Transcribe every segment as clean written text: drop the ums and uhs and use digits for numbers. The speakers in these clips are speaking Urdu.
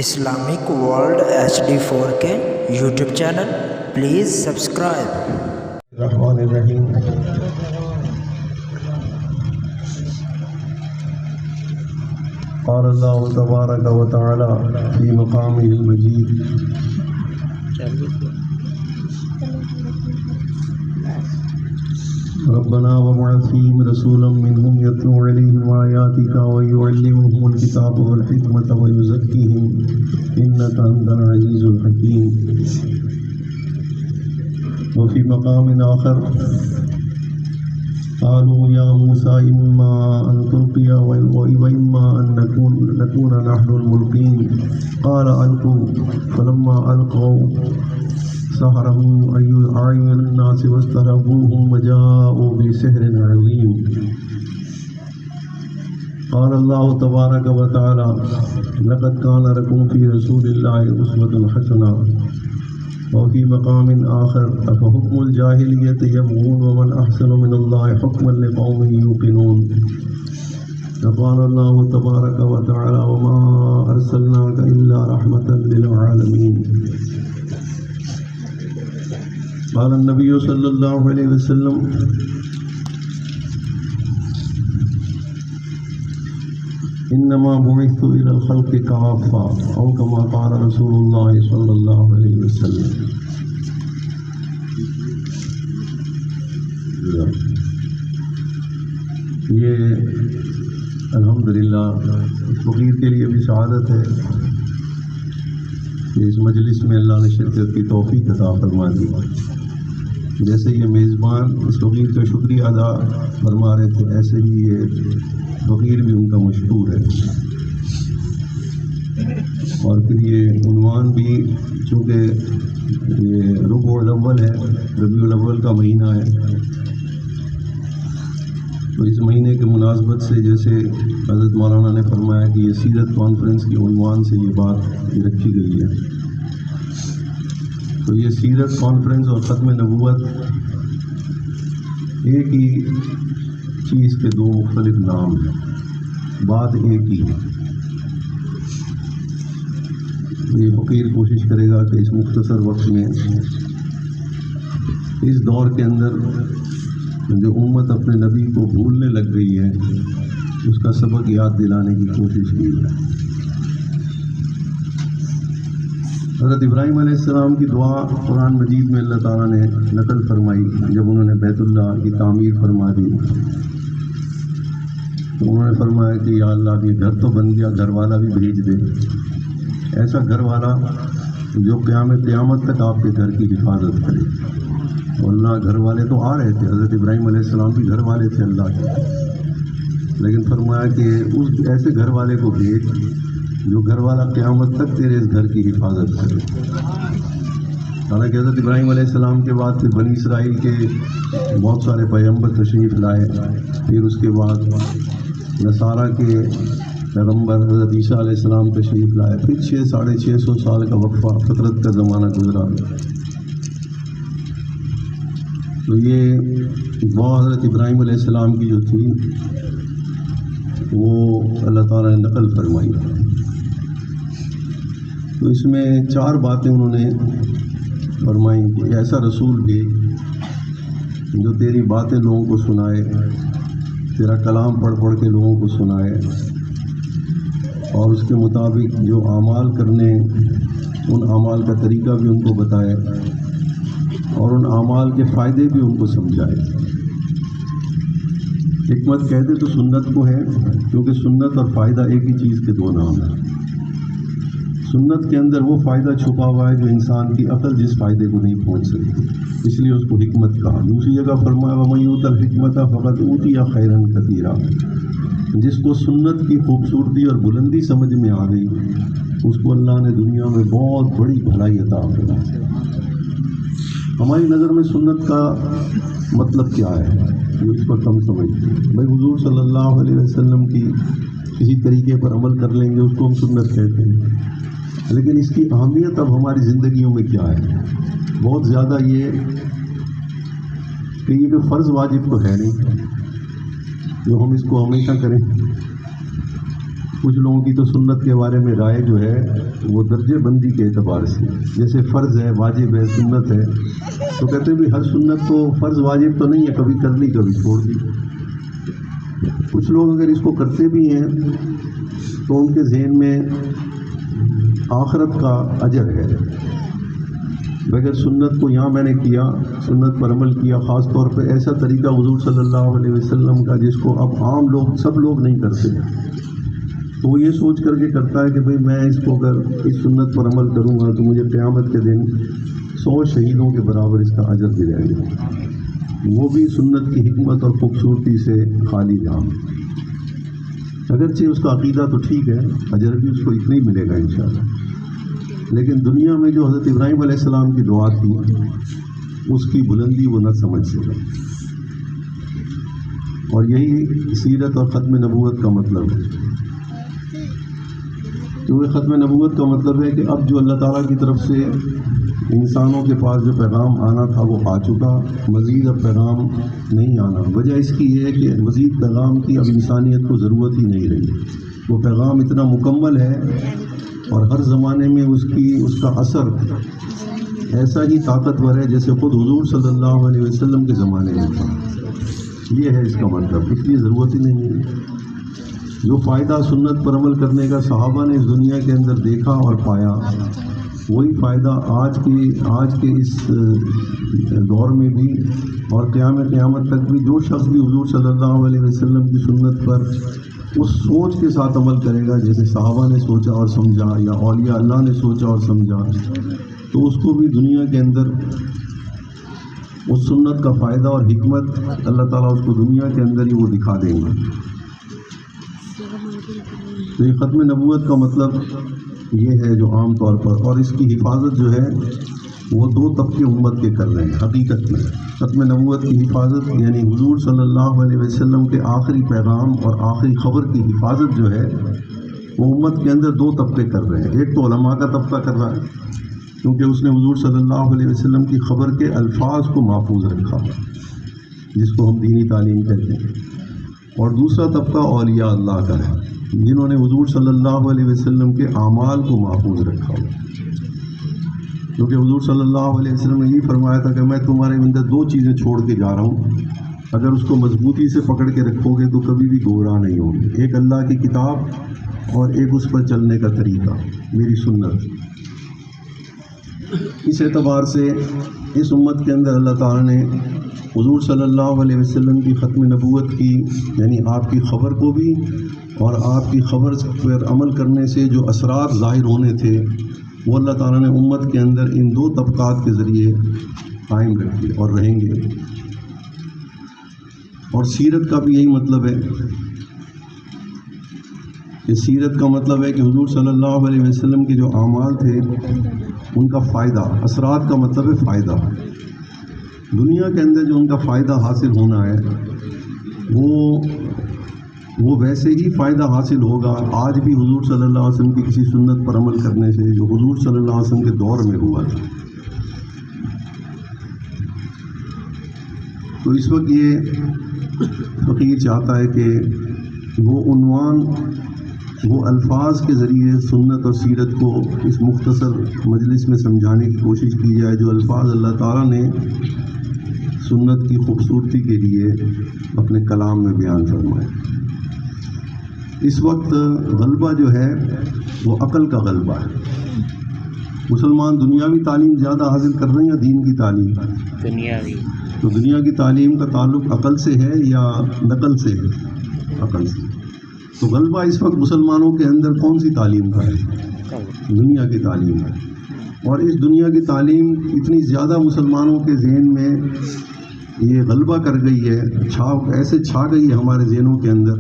Islamic World HD 4K YouTube channel. Please subscribe. الرحمن الرحیم قال اللہ تبارک و تعالی فی مقامہ المجید ربنا وابعث فیہم رسولا منہم یتلو علیہم آیاتک ویعلمہم الکتاب والحکمۃ ویزکیہم انک انت العزیز الحکیم. وفي مقام آخر قالوا يا موسى إما أن تلقي وإما أن نكون نحن الملقين قال ألقوا فلما ألقوا سحرهم أعين الناس واسترهبوهم وجاءوا بسحر عظيم. قال الله تبارك وتعالى لقد كان لكم في رسول الله أسوة حسنة. وفي مقام آخر أفحكم الجاهلية يبغون ومن أحسن من الله حكما لقوم يوقنون. وقال الله تبارك وتعالى وما أرسلناك إلا رحمة للعالمين. قال النبي صلى الله عليه وسلم انما بعثت الى الخلق كافة او كما قال رسول الله صلى الله عليه وسلم. یہ الحمدللہ فقیر کے لیے بھی سعادت ہے کہ اس مجلس میں اللہ نے شرکت کی توفیق عطا فرما دی. جیسے یہ میزبان اس فقیر کا شکریہ ادا فرما رہے تھے، ایسے ہی یہ فقیر بھی ان کا مشکور ہے. اور پھر یہ عنوان بھی چونکہ یہ ربیع الاول ہے، ربیع الاول کا مہینہ ہے، تو اس مہینے کے مناسبت سے جیسے حضرت مولانا نے فرمایا کہ یہ سیرت کانفرنس کے عنوان سے یہ بات رکھی گئی ہے، تو یہ سیرت کانفرنس اور ختم نبوت ایک ہی چیز کے دو مختلف نام ہیں، بات ایک ہی ہے. یہ فقیر کوشش کرے گا کہ اس مختصر وقت میں اس دور کے اندر جو امت اپنے نبی کو بھولنے لگ گئی ہے اس کا سبق یاد دلانے کی کوشش کی ہے. حضرت ابراہیم علیہ السلام کی دعا قرآن مجید میں اللہ تعالیٰ نے نقل فرمائی. جب انہوں نے بیت اللہ کی تعمیر فرما دی تو انہوں نے فرمایا کہ یا اللہ یہ گھر تو بن گیا، گھر والا بھی بھیج دے، ایسا گھر والا جو قیامت تک آپ کے گھر کی حفاظت کرے. اور اللہ گھر والے تو آ رہے تھے، حضرت ابراہیم علیہ السلام بھی گھر والے تھے اللہ کے، لیکن فرمایا کہ اس ایسے گھر والے کو بھیج جو گھر والا قیامت تک تیرے اس گھر کی حفاظت کرے. حالانکہ حضرت ابراہیم علیہ السلام کے بعد پھر بنی اسرائیل کے بہت سارے پیغمبر تشریف لائے، پھر اس کے بعد نصارہ کے پیغمبر حضرت عیسیٰ علیہ السلام تشریف لائے، پھر 600 سال کا وقفہ فترت کا زمانہ گزرا. تو یہ دعا حضرت ابراہیم علیہ السلام کی جو تھی وہ اللہ تعالیٰ نے نقل فرمائی. تو اس میں 4 باتیں انہوں نے فرمائیں کہ ایسا رسول بھی جو تیری باتیں لوگوں کو سنائے، تیرا کلام پڑھ کے لوگوں کو سنائے، اور اس کے مطابق جو اعمال کرنے ان اعمال کا طریقہ بھی ان کو بتائے، اور ان اعمال کے فائدے بھی ان کو سمجھائے. حکمت کہتے تو سنت کو ہے، کیونکہ سنت اور فائدہ ایک ہی چیز کے دو نام ہیں. سنت کے اندر وہ فائدہ چھپا ہوا ہے جو انسان کی عقل جس فائدے کو نہیں پہنچ سکتی، اس لیے اس کو حکمت کہا. دوسری جگہ فرمایا وَمَن یُؤْتَ الْحِکْمَةَ فَقَدْ أُوتِیَ خَیْرًا کَثِیرًا. جس کو سنت کی خوبصورتی اور بلندی سمجھ میں آ گئی اس کو اللہ نے دنیا میں بہت بڑی بھلائی عطا فرمائی. ہماری نظر میں سنت کا مطلب کیا ہے یہ اس پر کم سمجھتے ہیں. بھائی حضور صلی اللہ علیہ وسلم کی کسی طریقے پر عمل کر لیں گے اس کو ہم سنت کہتے ہیں، لیکن اس کی اہمیت اب ہماری زندگیوں میں کیا ہے؟ بہت زیادہ یہ کہ یہ کوئی فرض واجب تو ہے نہیں جو ہم اس کو ہمیشہ کریں. کچھ لوگوں کی تو سنت کے بارے میں رائے جو ہے وہ درجے بندی کے اعتبار سے، جیسے فرض ہے، واجب ہے، سنت ہے، تو کہتے ہیں بھی ہر سنت تو فرض واجب تو نہیں ہے، کبھی کر لی کبھی چھوڑ دی۔ کچھ لوگ اگر اس کو کرتے بھی ہیں تو ان کے ذہن میں آخرت کا اجر ہے، بغیر سنت کو یہاں میں نے کیا، سنت پر عمل کیا، خاص طور پہ ایسا طریقہ حضور صلی اللہ علیہ وسلم کا جس کو اب عام لوگ، سب لوگ نہیں کرتے، تو وہ یہ سوچ کر کے کرتا ہے کہ بھئی میں اس کو اگر اس سنت پر عمل کروں گا تو مجھے قیامت کے دن 100 شہیدوں کے برابر اس کا اجر ملے گا، وہ بھی سنت کی حکمت اور خوبصورتی سے خالی جام۔ اگرچہ اس کا عقیدہ تو ٹھیک ہے، اجر بھی اس کو اتنا ہی ملے گا انشاءاللہ، لیکن دنیا میں جو حضرت ابراہیم علیہ السلام کی دعا تھی اس کی بلندی وہ نہ سمجھ سکا، اور یہی سیرت اور ختم نبوت کا مطلب ہے، کیونکہ ختم نبوت کا مطلب ہے کہ اب جو اللہ تعالیٰ کی طرف سے انسانوں کے پاس جو پیغام آنا تھا وہ آ چکا، مزید اب پیغام نہیں آنا۔ وجہ اس کی یہ ہے کہ مزید پیغام کی اب انسانیت کو ضرورت ہی نہیں رہی، وہ پیغام اتنا مکمل ہے اور ہر زمانے میں اس کا اثر ایسا ہی طاقتور ہے جیسے خود حضور صلی اللہ علیہ وسلم کے زمانے میں تھا۔ یہ ہے اس کا مطلب، اس لیے ضرورت ہی نہیں ہے۔ جو فائدہ سنت پر عمل کرنے کا صحابہ نے اس دنیا کے اندر دیکھا اور پایا، وہی فائدہ آج کے اس دور میں بھی اور قیامت تک بھی جو شخص بھی حضور صلی اللہ علیہ وسلم کی سنت پر اس سوچ کے ساتھ عمل کرے گا جیسے صحابہ نے سوچا اور سمجھا یا اولیاء اللہ نے سوچا اور سمجھا، تو اس کو بھی دنیا کے اندر اس سنت کا فائدہ اور حکمت اللہ تعالیٰ اس کو دنیا کے اندر ہی وہ دکھا دیں گے۔ تو یہ ختم نبوت کا مطلب یہ ہے جو عام طور پر، اور اس کی حفاظت جو ہے وہ 2 طبقے امت کے کر رہے ہیں حقیقت میں۔ ختم نبوت کی حفاظت یعنی حضور صلی اللہ علیہ وسلم کے آخری پیغام اور آخری خبر کی حفاظت جو ہے وہ امت کے اندر 2 طبقے کر رہے ہیں۔ ایک تو علماء کا طبقہ کر رہا ہے کیونکہ اس نے حضور صلی اللہ علیہ وسلم کی خبر کے الفاظ کو محفوظ رکھا، جس کو ہم دینی تعلیم کہتے ہیں، اور دوسرا طبقہ اولیاء اللہ کا ہے جنہوں نے حضور صلی اللہ علیہ وسلم کے اعمال کو محفوظ رکھا ہو، کیونکہ حضور صلی اللہ علیہ وسلم نے یہ فرمایا تھا کہ میں تمہارے اندر 2 چیزیں چھوڑ کے جا رہا ہوں، اگر اس کو مضبوطی سے پکڑ کے رکھو گے تو کبھی بھی گمراہ نہیں ہوگے، ایک اللہ کی کتاب اور ایک اس پر چلنے کا طریقہ، میری سنت۔ اس اعتبار سے اس امت کے اندر اللہ تعالیٰ نے حضور صلی اللہ علیہ وسلم کی ختم نبوت کی یعنی آپ کی خبر کو بھی اور آپ کی خبر پر عمل کرنے سے جو اثرات ظاہر ہونے تھے وہ اللہ تعالیٰ نے امت کے اندر ان 2 طبقات کے ذریعے قائم رکھے اور رہیں گے۔ اور سیرت کا بھی یہی مطلب ہے کہ سیرت کا مطلب ہے کہ حضور صلی اللہ علیہ وسلم کے جو اعمال تھے ان کا فائدہ، اثرات کا مطلب ہے فائدہ، دنیا کے اندر جو ان کا فائدہ حاصل ہونا ہے وہ ویسے ہی فائدہ حاصل ہوگا آج بھی حضور صلی اللہ علیہ وسلم کی کسی سنت پر عمل کرنے سے جو حضور صلی اللہ علیہ وسلم کے دور میں ہوا تھا۔ تو اس وقت یہ فقیر چاہتا ہے کہ وہ عنوان، وہ الفاظ کے ذریعے سنت اور سیرت کو اس مختصر مجلس میں سمجھانے کی کوشش کی جائے، جو الفاظ اللہ تعالیٰ نے سنت کی خوبصورتی کے لیے اپنے کلام میں بیان فرمائے۔ اس وقت غلبہ جو ہے وہ عقل کا غلبہ ہے۔ مسلمان دنیاوی تعلیم زیادہ حاصل کر رہے ہیں یا دین کی تعلیم؟ دنیاوی۔ تو دنیا کی تعلیم کا تعلق عقل سے ہے یا نقل سے ہے؟ عقل سے۔ تو غلبہ اس وقت مسلمانوں کے اندر کون سی تعلیم کا ہے؟ دنیا کی تعلیم ہے، اور اس دنیا کی تعلیم اتنی زیادہ مسلمانوں کے ذہن میں یہ غلبہ کر گئی ہے، ایسے چھا گئی ہے ہمارے ذہنوں کے اندر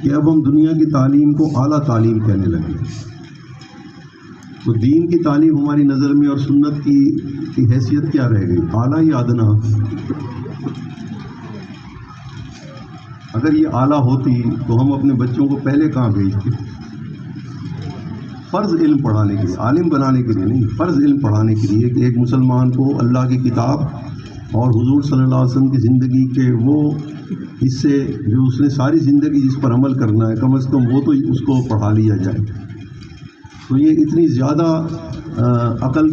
کہ اب ہم دنیا کی تعلیم کو اعلیٰ تعلیم کہنے لگے۔ تو دین کی تعلیم ہماری نظر میں اور سنت کی حیثیت کیا رہ گئی؟ اعلیٰ یا ادنا؟ اگر یہ اعلیٰ ہوتی تو ہم اپنے بچوں کو پہلے کہاں بھیجتے؟ فرض علم پڑھانے کے لیے، عالم بنانے کے لیے نہیں، فرض علم پڑھانے کے لیے کہ ایک مسلمان کو اللہ کی کتاب اور حضور صلی اللہ علیہ وسلم کی زندگی کے وہ حصے جو اس نے ساری زندگی جس پر عمل کرنا ہے، کم از کم وہ تو اس کو پڑھا لیا جائے. تو یہ اتنی زیادہ عقل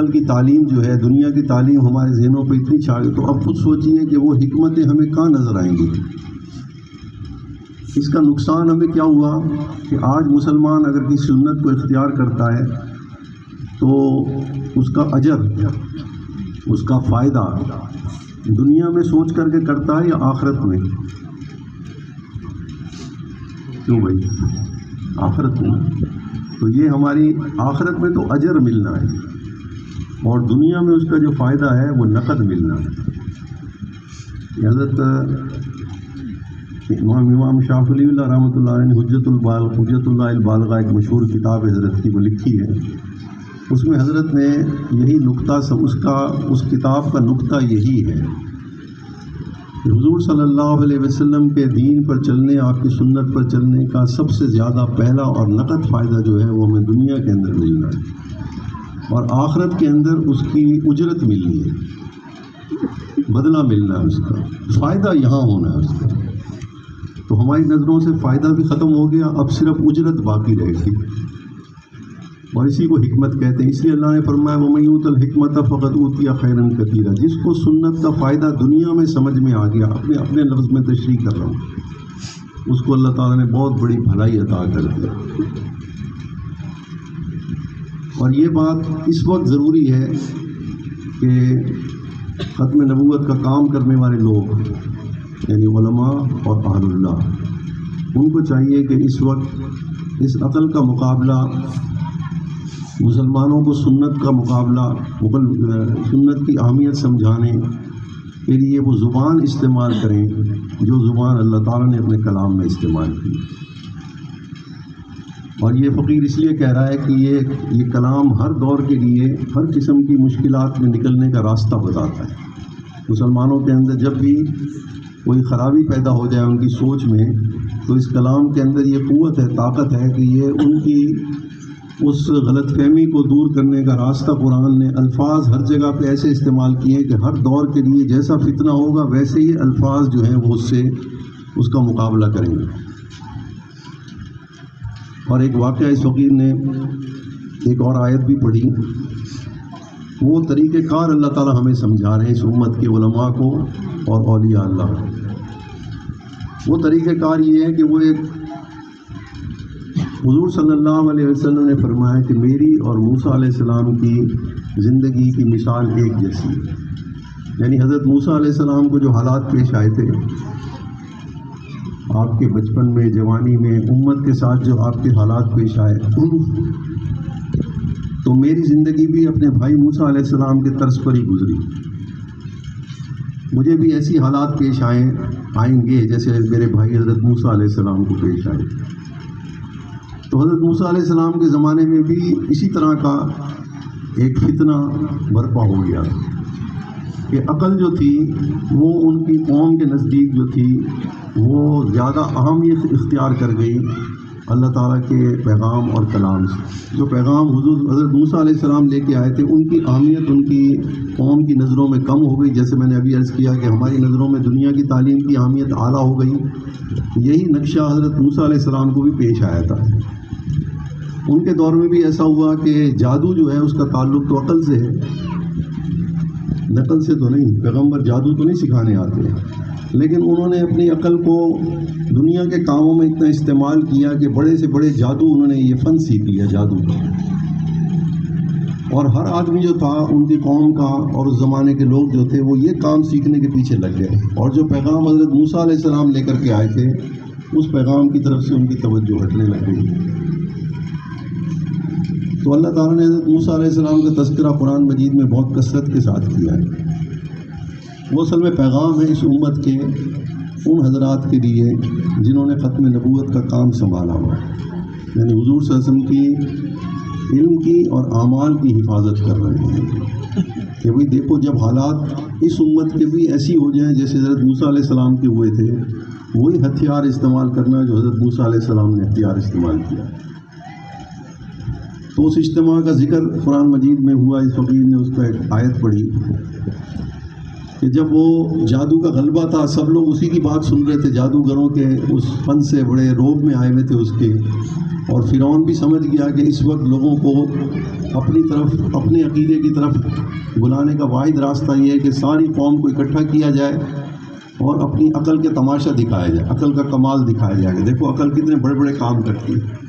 کی تعلیم جو ہے، دنیا کی تعلیم ہمارے ذہنوں پہ اتنی چھا گئی. تو اب خود سوچیے کہ وہ حکمتیں ہمیں کہاں نظر آئیں گی. اس کا نقصان ہمیں کیا ہوا کہ آج مسلمان اگر کسی سنت کو اختیار کرتا ہے تو اس کا اجر، اس کا فائدہ دنیا میں سوچ کر کے کرتا ہے یا آخرت میں؟ کیوں بھائی؟ آخرت میں. تو یہ ہماری آخرت میں تو اجر ملنا ہے، اور دنیا میں اس کا جو فائدہ ہے وہ نقد ملنا ہے. حضرت امام شافعی اللہ رحمۃ اللہ علیہ نے حجت اللہ البالغہ ایک مشہور کتاب حضرت کی وہ لکھی ہے. اس میں حضرت نے یہی نقطہ اس کتاب کا نقطہ یہی ہے کہ حضور صلی اللہ علیہ وسلم کے دین پر چلنے، آپ کی سنت پر چلنے کا سب سے زیادہ پہلا اور نقد فائدہ جو ہے وہ ہمیں دنیا کے اندر ملنا ہے، اور آخرت کے اندر اس کی اجرت ملنی ہے، بدلہ ملنا ہے، اس کا فائدہ یہاں ہونا ہے اس کا. تو ہماری نظروں سے فائدہ بھی ختم ہو گیا، اب صرف اجرت باقی رہے گی، اور اسی کو حکمت کہتے ہیں. اس لیے اللہ نے فرمایا وَمَن یُؤْتَ الْحِکْمَةَ فَقَدْ أُوتِیَ خَیْرًا کَثِیرًا. جس کو سنت کا فائدہ دنیا میں سمجھ میں آ گیا، اپنے لفظ میں تشریح کر رہا ہوں، اس کو اللہ تعالیٰ نے بہت بڑی بھلائی عطا کر دیا. اور یہ بات اس وقت ضروری ہے کہ ختم نبوت کا کام کرنے والے لوگ یعنی علماء اور اہل اللہ، ان کو چاہیے کہ اس وقت اس عقل کا مقابلہ، مسلمانوں کو سنت کا مقابلہ، سنت کی اہمیت سمجھانے کے لیے وہ زبان استعمال کریں جو زبان اللہ تعالیٰ نے اپنے کلام میں استعمال کی. اور یہ فقیر اس لیے کہہ رہا ہے کہ یہ کلام ہر دور کے لیے ہر قسم کی مشکلات میں نکلنے کا راستہ بتاتا ہے. مسلمانوں کے اندر جب بھی کوئی خرابی پیدا ہو جائے ان کی سوچ میں، تو اس کلام کے اندر یہ قوت ہے، طاقت ہے کہ یہ ان کی اس غلط فہمی کو دور کرنے کا راستہ قرآن نے الفاظ ہر جگہ پہ ایسے استعمال کیے کہ ہر دور کے لیے جیسا فتنہ ہوگا ویسے ہی الفاظ جو ہیں وہ اس کا مقابلہ کریں گے. اور ایک واقعہ اس فقیر نے ایک اور آیت بھی پڑھی، وہ طریقہ کار اللہ تعالیٰ ہمیں سمجھا رہے ہیں اس امت کے علماء کو اور اولیاء اللہ. وہ طریقہ کار یہ ہے کہ وہ ایک حضور صلی اللہ علیہ وسلم نے فرمایا کہ میری اور موسیٰ علیہ السلام کی زندگی کی مثال ایک جیسی ہے. یعنی حضرت موسیٰ علیہ السلام کو جو حالات پیش آئے تھے آپ کے بچپن میں، جوانی میں، امت کے ساتھ جو آپ کے حالات پیش آئے، تو میری زندگی بھی اپنے بھائی موسیٰ علیہ السلام کے طرز پر ہی گزری. مجھے بھی ایسی حالات پیش آئیں گے جیسے میرے بھائی حضرت موسیٰ علیہ السلام کو پیش آئے. تو حضرت موسیٰ علیہ السلام کے زمانے میں بھی اسی طرح کا ایک فتنہ برپا ہو گیا کہ عقل جو تھی وہ ان کی قوم کے نزدیک جو تھی وہ زیادہ اہمیت اختیار کر گئی اللہ تعالیٰ کے پیغام اور کلام سے. جو پیغام حضرت موسیٰ علیہ السلام لے کے آئے تھے ان کی اہمیت ان کی قوم کی نظروں میں کم ہو گئی. جیسے میں نے ابھی عرض کیا کہ ہماری نظروں میں دنیا کی تعلیم کی اہمیت اعلیٰ ہو گئی. یہی نقشہ حضرت موسیٰ علیہ السلام کو بھی پیش آیا تھا. ان کے دور میں بھی ایسا ہوا کہ جادو جو ہے اس کا تعلق تو عقل سے ہے، نقل سے تو نہیں. پیغمبر جادو تو نہیں سکھانے آتے، لیکن انہوں نے اپنی عقل کو دنیا کے کاموں میں اتنا استعمال کیا کہ بڑے سے بڑے جادو انہوں نے یہ فن سیکھ لیا جادو کا. اور ہر آدمی جو تھا ان کی قوم کا اور اس زمانے کے لوگ جو تھے وہ یہ کام سیکھنے کے پیچھے لگ گئے، اور جو پیغام حضرت موسیٰ علیہ السلام لے کر کے آئے تھے اس پیغام کی طرف سے ان کی توجہ ہٹنے لگ گئی. تو اللہ تعالیٰ نے حضرت موسیٰ علیہ السلام کا تذکرہ قرآن مجید میں بہت کثرت کے ساتھ کیا ہے. وہ اصل میں پیغام ہے اس امت کے ان حضرات کے لیے جنہوں نے ختم نبوت کا کام سنبھالا ہوا ہے، یعنی حضور صلی اللہ علیہ وسلم کی علم کی اور اعمال کی حفاظت کر رہے ہیں کہ بھئی دیکھو جب حالات اس امت کے بھی ایسی ہو جائیں جیسے حضرت موسیٰ علیہ السلام کے ہوئے تھے، وہی ہتھیار استعمال کرنا جو حضرت موسیٰ علیہ السلام نے ہتھیار استعمال کیا. تو تو اس اجتماع کا ذکر قرآن مجید میں ہوا. اس فقیر نے اس کا ایک آیت پڑھی کہ جب وہ جادو کا غلبہ تھا، سب لوگ اسی کی بات سن رہے تھے، جادوگروں کے اس فن سے بڑے روب میں آئے ہوئے تھے اس کے. اور فرعون بھی سمجھ گیا کہ اس وقت لوگوں کو اپنی طرف، اپنے عقیدے کی طرف بلانے کا واحد راستہ یہ ہے کہ ساری قوم کو اکٹھا کیا جائے اور اپنی عقل کے تماشا دکھایا جائے، عقل کا کمال دکھایا جائے کہ دیکھو عقل کتنے بڑے بڑے کام کرتی ہے.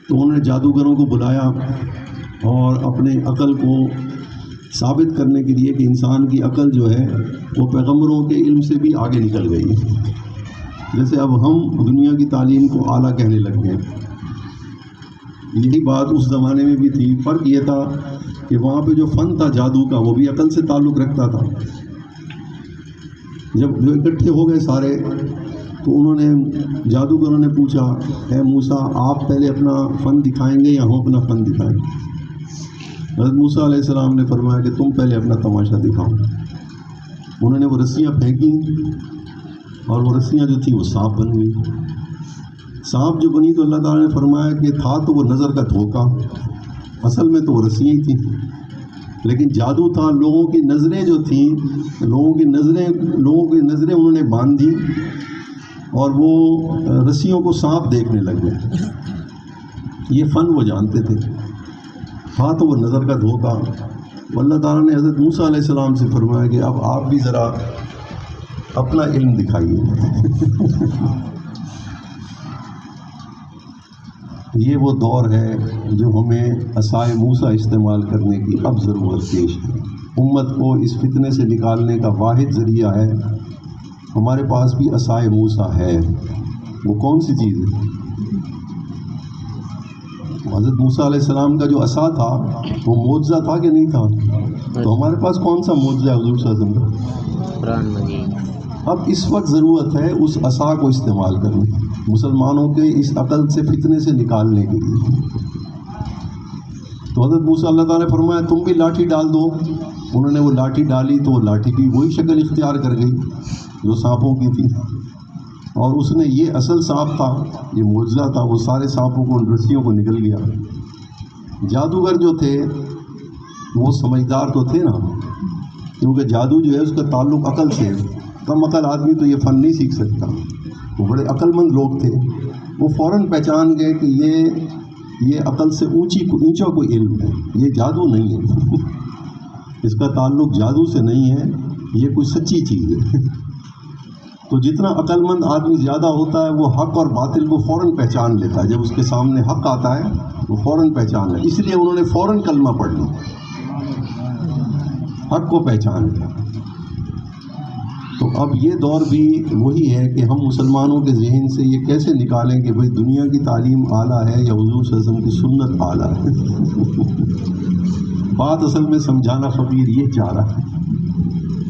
تو انہوں نے جادوگروں کو بلایا اور اپنے عقل کو ثابت کرنے کے لیے کہ انسان کی عقل جو ہے وہ پیغمبروں کے علم سے بھی آگے نکل گئی ہے. جیسے اب ہم دنیا کی تعلیم کو اعلیٰ کہنے لگ گئے. یہی بات اس زمانے میں بھی تھی. فرق یہ تھا کہ وہاں پہ جو فن تھا جادو کا وہ بھی عقل سے تعلق رکھتا تھا. جب جو اکٹھے ہو گئے سارے تو انہوں نے، جادوگروں نے پوچھا اے موسیٰ آپ پہلے اپنا فن دکھائیں گے یا ہم اپنا فن دکھائیں گے؟ حضرت موسیٰ علیہ السلام نے فرمایا کہ تم پہلے اپنا تماشا دکھاؤ. انہوں نے وہ رسیاں پھینکیں اور وہ رسیاں جو تھیں وہ سانپ بن گئی. سانپ جو بنی تو اللہ تعالیٰ نے فرمایا کہ تھا تو وہ نظر کا دھوکہ، اصل میں تو وہ رسیاں ہی تھیں، لیکن جادو تھا. لوگوں کی نظریں جو تھیں، لوگوں کی نظریں انہوں نے باندھ دی اور وہ رسیوں کو سانپ دیکھنے لگ گئے. یہ فن وہ جانتے تھے. تھا تو وہ نظر کا دھوکہ. اللہ تعالیٰ نے حضرت موسیٰ علیہ السلام سے فرمایا کہ اب آپ بھی ذرا اپنا علم دکھائیے. یہ وہ دور ہے جو ہمیں عصائے موسیٰ استعمال کرنے کی اب ضرورت پیش ہے. امت کو اس فتنے سے نکالنے کا واحد ذریعہ ہے. ہمارے پاس بھی عصائے موسیٰ ہے. وہ کون سی چیز ہے؟ حضرت موسیٰ علیہ السلام کا جو عصا تھا وہ معجزہ تھا کہ نہیں تھا؟ تو ہمارے پاس کون سا معجزہ ہے حضور صلی اللہ علیہ وسلم کا؟ قرآن مجید. اب اس وقت ضرورت ہے اس عصا کو استعمال کرنے، مسلمانوں کے اس عقل سے فتنے سے نکالنے کے لیے. تو حضرت موسیٰ اللہ تعالیٰ نے فرمایا تم بھی لاٹھی ڈال دو. انہوں نے وہ لاٹھی ڈالی تو وہ لاٹھی بھی وہی شکل اختیار کر گئی جو سانپوں کی تھی. اور اس نے، یہ اصل سانپ تھا، یہ معجزہ تھا، وہ سارے سانپوں کو، ان رسیوں کو نکل گیا. جادوگر جو تھے وہ سمجھدار تو تھے نا، کیونکہ جادو جو ہے اس کا تعلق عقل سے. کم عقل آدمی تو یہ فن نہیں سیکھ سکتا. وہ بڑے عقل مند لوگ تھے. وہ فوراً پہچان گئے کہ یہ عقل سے اونچا کوئی علم ہے، یہ جادو نہیں ہے. اس کا تعلق جادو سے نہیں ہے، یہ کوئی سچی چیز ہے. تو جتنا عقل مند آدمی زیادہ ہوتا ہے وہ حق اور باطل کو فوراً پہچان لیتا ہے. جب اس کے سامنے حق آتا ہے وہ فوراً پہچان لے. اس لیے انہوں نے فوراً کلمہ پڑھ لی، حق کو پہچان لیا. تو اب یہ دور بھی وہی ہے کہ ہم مسلمانوں کے ذہن سے یہ کیسے نکالیں کہ بھئی دنیا کی تعلیم اعلیٰ ہے یا حضور صلی اللہ علیہ وسلم کی سنت اعلیٰ ہے. بات اصل میں سمجھانا فقیر یہ چاہ رہا ہے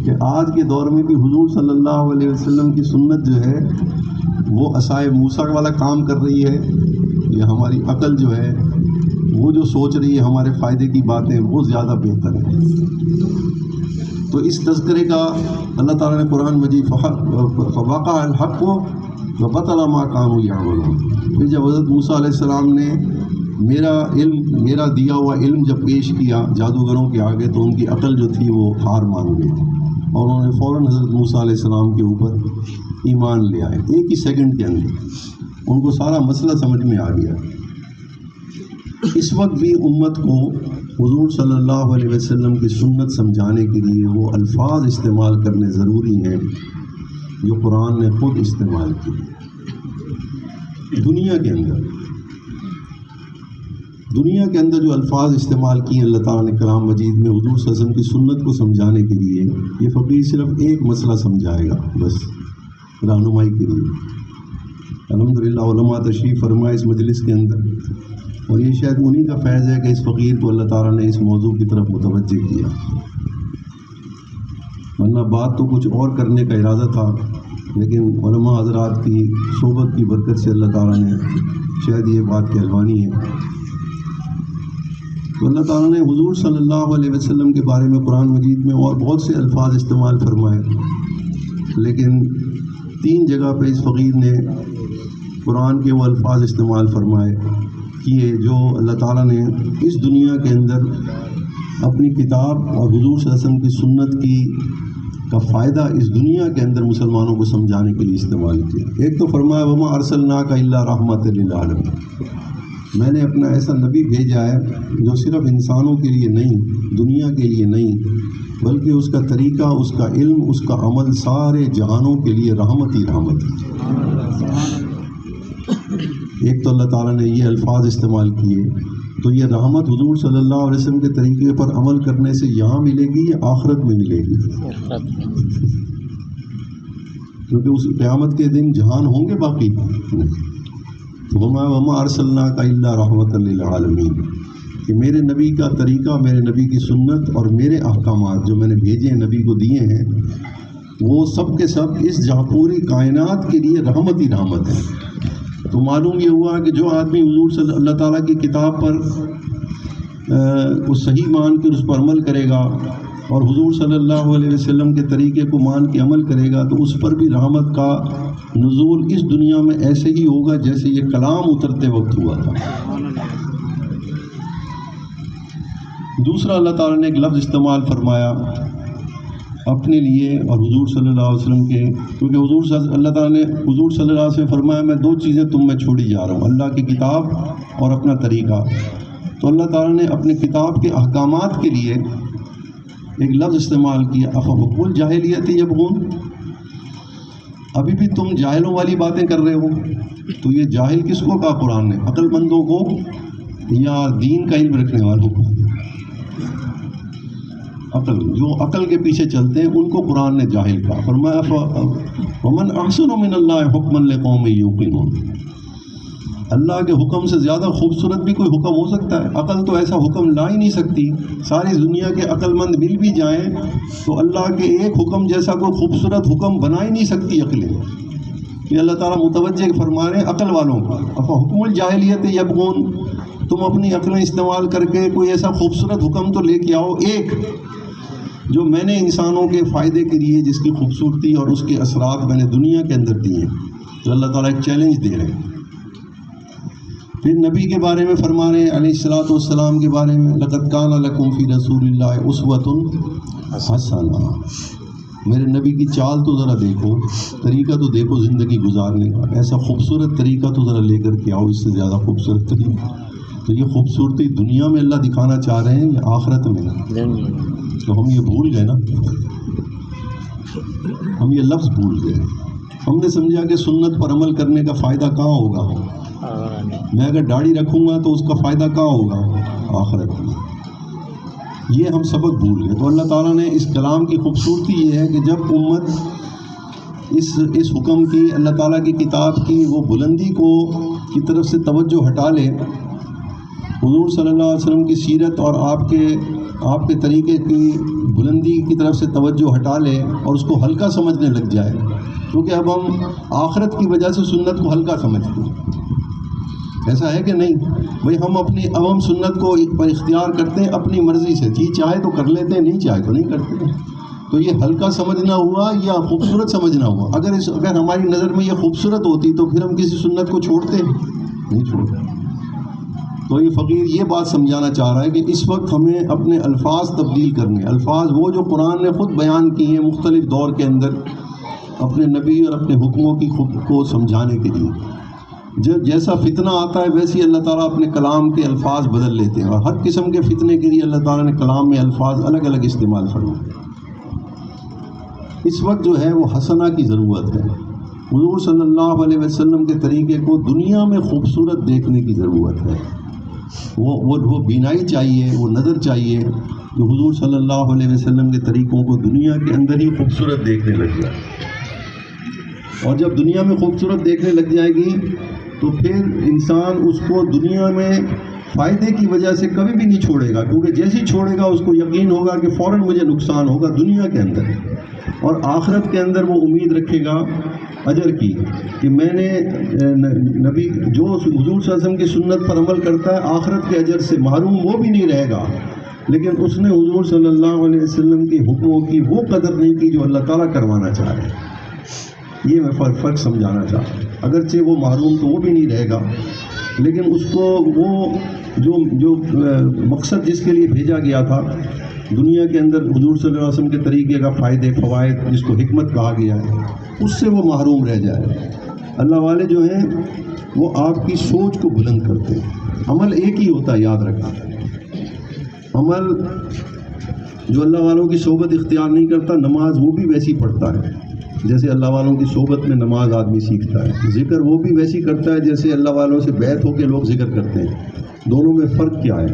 کہ آج کے دور میں بھی حضور صلی اللہ علیہ وسلم کی سنت جو ہے وہ عصائے موسیٰ والا کام کر رہی ہے، یا ہماری عقل جو ہے وہ جو سوچ رہی ہے ہمارے فائدے کی باتیں وہ زیادہ بہتر ہے. تو اس تذکرے کا اللہ تعالیٰ نے قرآن مجید فوقع الحق وبطل ما كانوا يعملون. پھر جب حضرت موسیٰ علیہ السلام نے میرا دیا ہوا علم جب پیش کیا جادوگروں کے آگے تو ان کی عقل جو تھی وہ ہار مان گئی اور انہوں نے فوراً حضرت موسیٰ علیہ السلام کے اوپر ایمان لے آئے. ایک ہی سیکنڈ کے اندر ان کو سارا مسئلہ سمجھ میں آ گیا. اس وقت بھی امت کو حضور صلی اللہ علیہ وسلم کی سنت سمجھانے کے لیے وہ الفاظ استعمال کرنے ضروری ہیں جو قرآن نے خود استعمال کیے. دنیا کے اندر جو الفاظ استعمال کیے اللہ تعالیٰ نے کلام مجید میں حضور صلی اللہ علیہ وسلم کی سنت کو سمجھانے کے لیے، یہ فقیر صرف ایک مسئلہ سمجھائے گا بس رہنمائی کے لیے. الحمدللہ علماء تشریف فرمائے اس مجلس کے اندر، اور یہ شاید انہی کا فیض ہے کہ اس فقیر کو اللہ تعالیٰ نے اس موضوع کی طرف متوجہ کیا، ورنہ بات تو کچھ اور کرنے کا ارادہ تھا، لیکن علماء حضرات کی صحبت کی برکت سے اللہ تعالیٰ نے شاید یہ بات کہلوانی ہے. تو اللہ تعالیٰ نے حضور صلی اللہ علیہ وسلم کے بارے میں قرآن مجید میں اور بہت سے الفاظ استعمال فرمائے، لیکن 3 جگہ پہ اس فقیر نے قرآن کے وہ الفاظ استعمال فرمائے کیے جو اللہ تعالیٰ نے اس دنیا کے اندر اپنی کتاب اور حضور صلی اللہ علیہ وسلم کی سنت کا فائدہ اس دنیا کے اندر مسلمانوں کو سمجھانے کے لیے استعمال کیا. ایک تو فرمایا وما ارسلناک الا رحمۃ للعالمین، میں نے اپنا ایسا نبی بھیجا ہے جو صرف انسانوں کے لیے نہیں، دنیا کے لیے نہیں، بلکہ اس کا طریقہ، اس کا علم، اس کا عمل سارے جہانوں کے لیے رحمت ہی رحمت ہے. ایک تو اللہ تعالیٰ نے یہ الفاظ استعمال کیے، تو یہ رحمت حضور صلی اللہ علیہ وسلم کے طریقے پر عمل کرنے سے یہاں ملے گی یا آخرت میں ملے گی؟ کیونکہ اس قیامت کے دن جہان ہوں گے باقی نہیں. وما ارسلناک الا رحمۃ للعالمین، کہ میرے نبی کا طریقہ، میرے نبی کی سنت اور میرے احکامات جو میں نے بھیجے ہیں، نبی کو دیے ہیں، وہ سب کے سب اس جہاں پوری کائنات کے لیے رحمت ہی رحمت ہے. تو معلوم یہ ہوا کہ جو آدمی حضور صلی اللہ تعالیٰ کی کتاب پر اس صحیح مان کر اس پر عمل کرے گا اور حضور صلی اللہ علیہ وسلم کے طریقے کو مان کے عمل کرے گا، تو اس پر بھی رحمت کا نزول اس دنیا میں ایسے ہی ہوگا جیسے یہ کلام اترتے وقت ہوا تھا. دوسرا اللہ تعالیٰ نے ایک لفظ استعمال فرمایا اپنے لیے اور حضور صلی اللہ علیہ وسلم کے، کیونکہ اللہ تعالیٰ نے حضور صلی اللہ علیہ وسلم فرمایا میں دو چیزیں تم میں چھوڑی جا رہا ہوں، اللہ کی کتاب اور اپنا طریقہ. تو اللہ تعالیٰ نے اپنی کتاب کے احکامات کے لیے ایک لفظ استعمال کیا، افحکم الجاہلیت یبغون، ابھی بھی تم جاہلوں والی باتیں کر رہے ہو. تو یہ جاہل کس کو کہا قرآن نے؟ عقل مندوں کو یا دین کا علم رکھنے والوں کو؟ عقل، جو عقل کے پیچھے چلتے ہیں ان کو قرآن نے جاہل کہا. فرمایا ومن احسن من اللہ حکما لقوم یوقنون، اللہ کے حکم سے زیادہ خوبصورت بھی کوئی حکم ہو سکتا ہے؟ عقل تو ایسا حکم لا ہی نہیں سکتی. ساری دنیا کے عقل مند مل بھی جائیں تو اللہ کے ایک حکم جیسا کوئی خوبصورت حکم بنا ہی نہیں سکتی عقلیں. کہ اللہ تعالیٰ متوجہ فرما رہے ہیں عقل والوں کو، افحکم الجاہلیت یبغون، تم اپنی عقلیں استعمال کر کے کوئی ایسا خوبصورت حکم تو لے کے آؤ ایک جو میں نے انسانوں کے فائدے کے لیے، جس کی خوبصورتی اور اس کے اثرات میں نے دنیا کے اندر دیے. تو اللہ تعالیٰ ایک چیلنج دے رہے ہیں. پھر نبی کے بارے میں فرما رہے ہیں علیہ الصلوۃ والسلام کے بارے میں، لقد کان لکم فی رسول اللہ اسوۃ حسنہ، میرے نبی کی چال تو ذرا دیکھو، طریقہ تو دیکھو زندگی گزارنے کا، ایسا خوبصورت طریقہ تو ذرا لے کر کے آؤ، اس سے زیادہ خوبصورت طریقہ. تو یہ خوبصورتی دنیا میں اللہ دکھانا چاہ رہے ہیں یا آخرت میں؟ تو ہم یہ بھول گئے نا، ہم یہ لفظ بھول گئے. ہم نے سمجھا کہ سنت پر عمل کرنے کا فائدہ کہاں ہوگا؟ میں اگر داڑھی رکھوں گا تو اس کا فائدہ کہاں ہوگا؟ آخرت میں. یہ ہم سبق بھول گئے. تو اللہ تعالیٰ نے اس کلام کی خوبصورتی یہ ہے کہ جب امت اس حکم کی، اللہ تعالیٰ کی کتاب کی وہ بلندی کی طرف سے توجہ ہٹا لے، حضور صلی اللہ علیہ وسلم کی سیرت اور آپ کے طریقے کی بلندی کی طرف سے توجہ ہٹا لے اور اس کو ہلکا سمجھنے لگ جائے، کیونکہ اب ہم آخرت کی وجہ سے سنت کو ہلکا سمجھتے ہیں. ایسا ہے کہ نہیں بھئی؟ اب ہم سنت کو پر اختیار کرتے ہیں اپنی مرضی سے، جی چاہے تو کر لیتے ہیں، نہیں چاہے تو نہیں کرتے. تو یہ ہلکا سمجھنا ہوا یا خوبصورت سمجھنا ہوا؟ اگر ہماری نظر میں یہ خوبصورت ہوتی تو پھر ہم کسی سنت کو چھوڑتے نہیں چھوڑتے. تو یہ فقیر یہ بات سمجھانا چاہ رہا ہے کہ اس وقت ہمیں اپنے الفاظ تبدیل کرنے، الفاظ وہ جو قرآن نے خود بیان کیے ہیں مختلف دور کے اندر اپنے نبی اور اپنے حکموں کی خود کو سمجھانے کے لیے. جب جیسا فتنہ آتا ہے ویسے ہی اللہ تعالیٰ اپنے کلام کے الفاظ بدل لیتے ہیں، اور ہر قسم کے فتنے کے لیے اللہ تعالیٰ نے کلام میں الفاظ الگ الگ استعمال فرمائے. اس وقت جو ہے وہ حسنہ کی ضرورت ہے. حضور صلی اللہ علیہ وسلم کے طریقے کو دنیا میں خوبصورت دیکھنے کی ضرورت ہے. وہ بینائی چاہیے، وہ نظر چاہیے جو حضور صلی اللہ علیہ وسلم کے طریقوں کو دنیا کے اندر ہی خوبصورت دیکھنے لگ جائے. اور جب دنیا میں خوبصورت دیکھنے لگ جائے گی تو پھر انسان اس کو دنیا میں فائدے کی وجہ سے کبھی بھی نہیں چھوڑے گا، کیونکہ جیسے ہی چھوڑے گا اس کو یقین ہوگا کہ فوراً مجھے نقصان ہوگا دنیا کے اندر، اور آخرت کے اندر وہ امید رکھے گا اجر کی کہ میں نے نبی جو حضور صلی اللہ علیہ وسلم کی سنت پر عمل کرتا ہے آخرت کے اجر سے محروم وہ بھی نہیں رہے گا، لیکن اس نے حضور صلی اللہ علیہ وسلم کے حکموں کی وہ قدر نہیں کی جو اللہ تعالیٰ کروانا چاہ رہے ہیں. یہ میں فرق سمجھانا چاہتا ہوں. اگرچہ وہ محروم تو وہ بھی نہیں رہے گا، لیکن اس کو وہ جو مقصد جس کے لیے بھیجا گیا تھا دنیا کے اندر حضور صلی اللہ علیہ وسلم کے طریقے کا فائدے فوائد جس کو حکمت کہا گیا ہے اس سے وہ محروم رہ جائے۔ اللہ والے جو ہیں وہ آپ کی سوچ کو بلند کرتے ہیں۔ عمل ایک ہی ہوتا ہے، یاد رکھنا، عمل جو اللہ والوں کی صحبت اختیار نہیں کرتا، نماز وہ بھی ویسی پڑھتا ہے جیسے اللہ والوں کی صحبت میں نماز آدمی سیکھتا ہے، ذکر وہ بھی ویسی کرتا ہے جیسے اللہ والوں سے بیعت ہو کے لوگ ذکر کرتے ہیں۔ دونوں میں فرق کیا ہے؟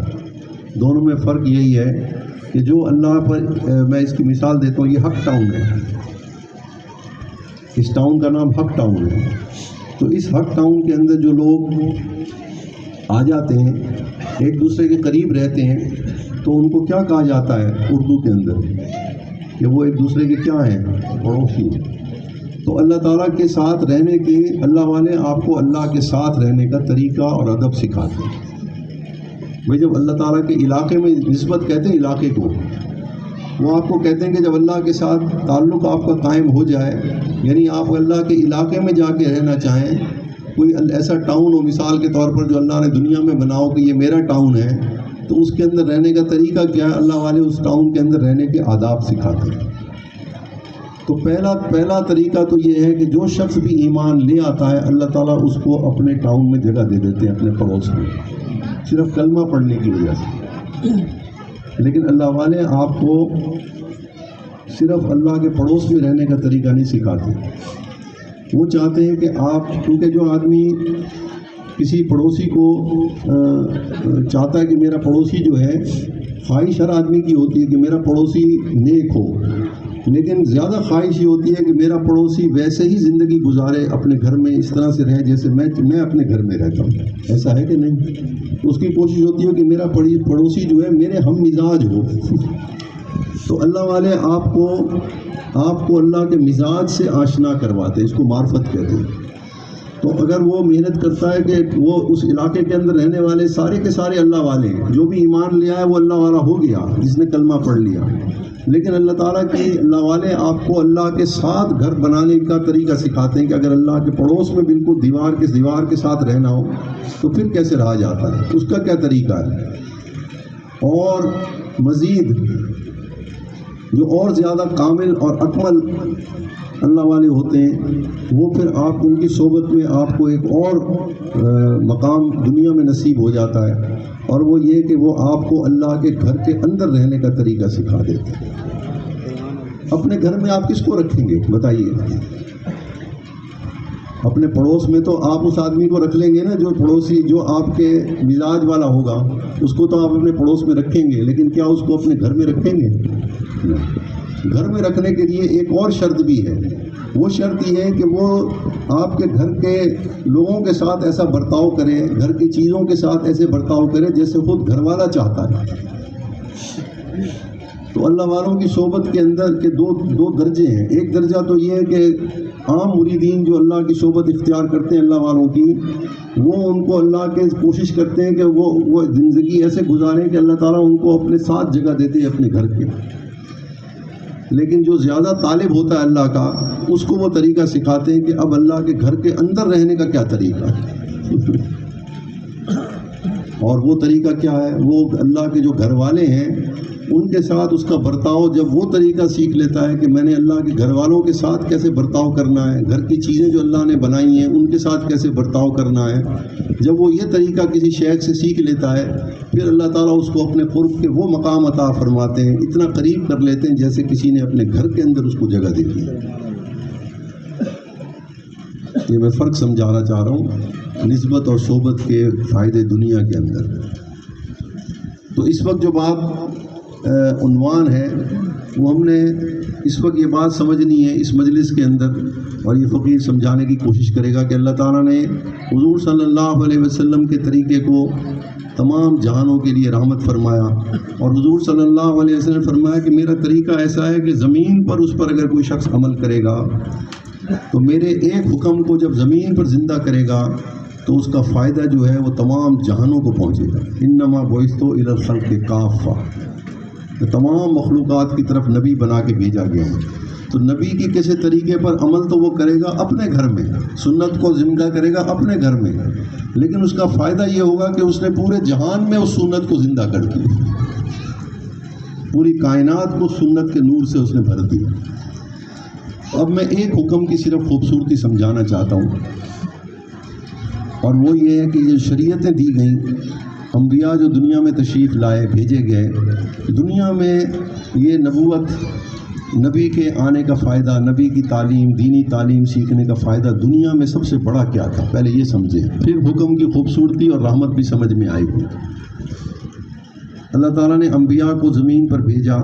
دونوں میں فرق یہی ہے کہ جو اللہ پر، میں اس کی مثال دیتا ہوں، یہ حق ٹاؤن ہے، اس ٹاؤن کا نام حق ٹاؤن ہے۔ تو اس حق ٹاؤن کے اندر جو لوگ آ جاتے ہیں، ایک دوسرے کے قریب رہتے ہیں، تو ان کو کیا کہا جاتا ہے اردو کے اندر کہ وہ ایک دوسرے کے کیا ہیں؟ پڑوسی۔ تو اللہ تعالیٰ کے ساتھ رہنے کے، اللہ والے آپ کو اللہ کے ساتھ رہنے کا طریقہ اور ادب سکھاتے ہیں۔ بھائی جب اللہ تعالیٰ کے علاقے میں نسبت کہتے ہیں علاقے کو، وہ آپ کو کہتے ہیں کہ جب اللہ کے ساتھ تعلق آپ کا قائم ہو جائے، یعنی آپ اللہ کے علاقے میں جا کے رہنا چاہیں، کوئی ایسا ٹاؤن ہو مثال کے طور پر جو اللہ نے دنیا میں بناؤ کہ یہ میرا ٹاؤن ہے، تو اس کے اندر رہنے کا طریقہ کیا ہے؟ اللہ والے اس ٹاؤن کے اندر رہنے کے آداب سکھاتے ہیں۔ تو پہلا طریقہ تو یہ ہے کہ جو شخص بھی ایمان لے آتا ہے اللہ تعالیٰ اس کو اپنے ٹاؤن میں جگہ دے دیتے ہیں، اپنے پڑوس میں، صرف کلمہ پڑھنے کی وجہ سے۔ لیکن اللہ والے آپ کو صرف اللہ کے پڑوس میں رہنے کا طریقہ نہیں سکھاتے، وہ چاہتے ہیں کہ آپ، کیونکہ جو آدمی کسی پڑوسی کو چاہتا ہے کہ میرا پڑوسی جو ہے، خواہش ہر آدمی کی ہوتی ہے کہ میرا پڑوسی نیک ہو، لیکن زیادہ خواہش یہ ہوتی ہے کہ میرا پڑوسی ویسے ہی زندگی گزارے، اپنے گھر میں اس طرح سے رہے جیسے میں اپنے گھر میں رہتا ہوں۔ ایسا ہے کہ نہیں؟ اس کی کوشش ہوتی ہے کہ میرا پڑوسی جو ہے میرے ہم مزاج ہو۔ تو اللہ والے آپ کو اللہ کے مزاج سے آشنا کرواتے، اس کو معرفت کہتے ہیں۔ تو اگر وہ محنت کرتا ہے کہ وہ اس علاقے کے اندر رہنے والے سارے کے سارے اللہ والے ہیں، جو بھی ایمان لیا ہے وہ اللہ والا ہو گیا جس نے کلمہ پڑھ لیا، لیکن اللہ تعالیٰ کے اللہ والے آپ کو اللہ کے ساتھ گھر بنانے کا طریقہ سکھاتے ہیں کہ اگر اللہ کے پڑوس میں بالکل دیوار کے ساتھ رہنا ہو تو پھر کیسے رہا جاتا ہے، اس کا کیا طریقہ ہے۔ اور مزید جو اور زیادہ کامل اور اکمل اللہ والے ہوتے ہیں، وہ پھر آپ ان کی صحبت میں آپ کو ایک اور مقام دنیا میں نصیب ہو جاتا ہے، اور وہ یہ کہ وہ آپ کو اللہ کے گھر کے اندر رہنے کا طریقہ سکھا دیتے ہیں۔ اپنے گھر میں آپ کس کو رکھیں گے بتائیے؟ اپنے پڑوس میں تو آپ اس آدمی کو رکھ لیں گے نا، جو پڑوسی جو آپ کے مزاج والا ہوگا اس کو تو آپ اپنے پڑوس میں رکھیں گے، لیکن کیا اس کو اپنے گھر میں رکھیں گے؟ گھر میں رکھنے کے لیے ایک اور شرط بھی ہے، وہ شرط یہ ہے کہ وہ آپ کے گھر کے لوگوں کے ساتھ ایسا برتاؤ کرے، گھر کی چیزوں کے ساتھ ایسے برتاؤ کرے جیسے خود گھر والا چاہتا ہے۔ تو اللہ والوں کی صحبت کے اندر کے دو درجے ہیں۔ ایک درجہ تو یہ ہے کہ عام مریدین جو اللہ کی صحبت اختیار کرتے ہیں اللہ والوں کی، وہ ان کو اللہ کے کوشش کرتے ہیں کہ وہ زندگی ایسے گزاریں کہ اللہ تعالیٰ ان کو اپنے ساتھ جگہ دیتے ہیں اپنے گھر کے۔ لیکن جو زیادہ طالب ہوتا ہے اللہ کا، اس کو وہ طریقہ سکھاتے ہیں کہ اب اللہ کے گھر کے اندر رہنے کا کیا طریقہ ہے۔ اور وہ طریقہ کیا ہے؟ وہ اللہ کے جو گھر والے ہیں ان کے ساتھ اس کا برتاؤ، جب وہ طریقہ سیکھ لیتا ہے کہ میں نے اللہ کے گھر والوں کے ساتھ کیسے برتاؤ کرنا ہے، گھر کی چیزیں جو اللہ نے بنائی ہیں ان کے ساتھ کیسے برتاؤ کرنا ہے، جب وہ یہ طریقہ کسی شیخ سے سیکھ لیتا ہے، پھر اللہ تعالیٰ اس کو اپنے قرب کے وہ مقام عطا فرماتے ہیں، اتنا قریب کر لیتے ہیں جیسے کسی نے اپنے گھر کے اندر اس کو جگہ دے دی۔ یہ میں فرق سمجھانا چاہ رہا ہوں نسبت اور صحبت کے فائدے دنیا کے اندر۔ تو اس وقت جو بات عنوان ہے وہ ہم نے اس وقت یہ بات سمجھنی ہے اس مجلس کے اندر، اور یہ فقیر سمجھانے کی کوشش کرے گا کہ اللہ تعالیٰ نے حضور صلی اللہ علیہ وسلم کے طریقے کو تمام جہانوں کے لیے رحمت فرمایا، اور حضور صلی اللہ علیہ وسلم نے فرمایا کہ میرا طریقہ ایسا ہے کہ زمین پر اس پر اگر کوئی شخص عمل کرے گا تو میرے ایک حکم کو جب زمین پر زندہ کرے گا تو اس کا فائدہ جو ہے وہ تمام جہانوں کو پہنچے گا۔ انما بعثت الی الخلق کافہ، تمام مخلوقات کی طرف نبی بنا کے بھیجا گیا ہے۔ تو نبی کے کسی طریقے پر عمل تو وہ کرے گا اپنے گھر میں، سنت کو زندہ کرے گا اپنے گھر میں، لیکن اس کا فائدہ یہ ہوگا کہ اس نے پورے جہان میں اس سنت کو زندہ کر دیا، پوری کائنات کو سنت کے نور سے اس نے بھر دیا۔ اب میں ایک حکم کی صرف خوبصورتی سمجھانا چاہتا ہوں، اور وہ یہ ہے کہ یہ شریعتیں دی گئیں، انبیاء جو دنیا میں تشریف لائے، بھیجے گئے، دنیا میں یہ نبوت، نبی کے آنے کا فائدہ، نبی کی تعلیم، دینی تعلیم سیکھنے کا فائدہ دنیا میں سب سے بڑا کیا تھا، پہلے یہ سمجھیں، پھر حکم کی خوبصورتی اور رحمت بھی سمجھ میں آئے گی۔ اللہ تعالیٰ نے انبیاء کو زمین پر بھیجا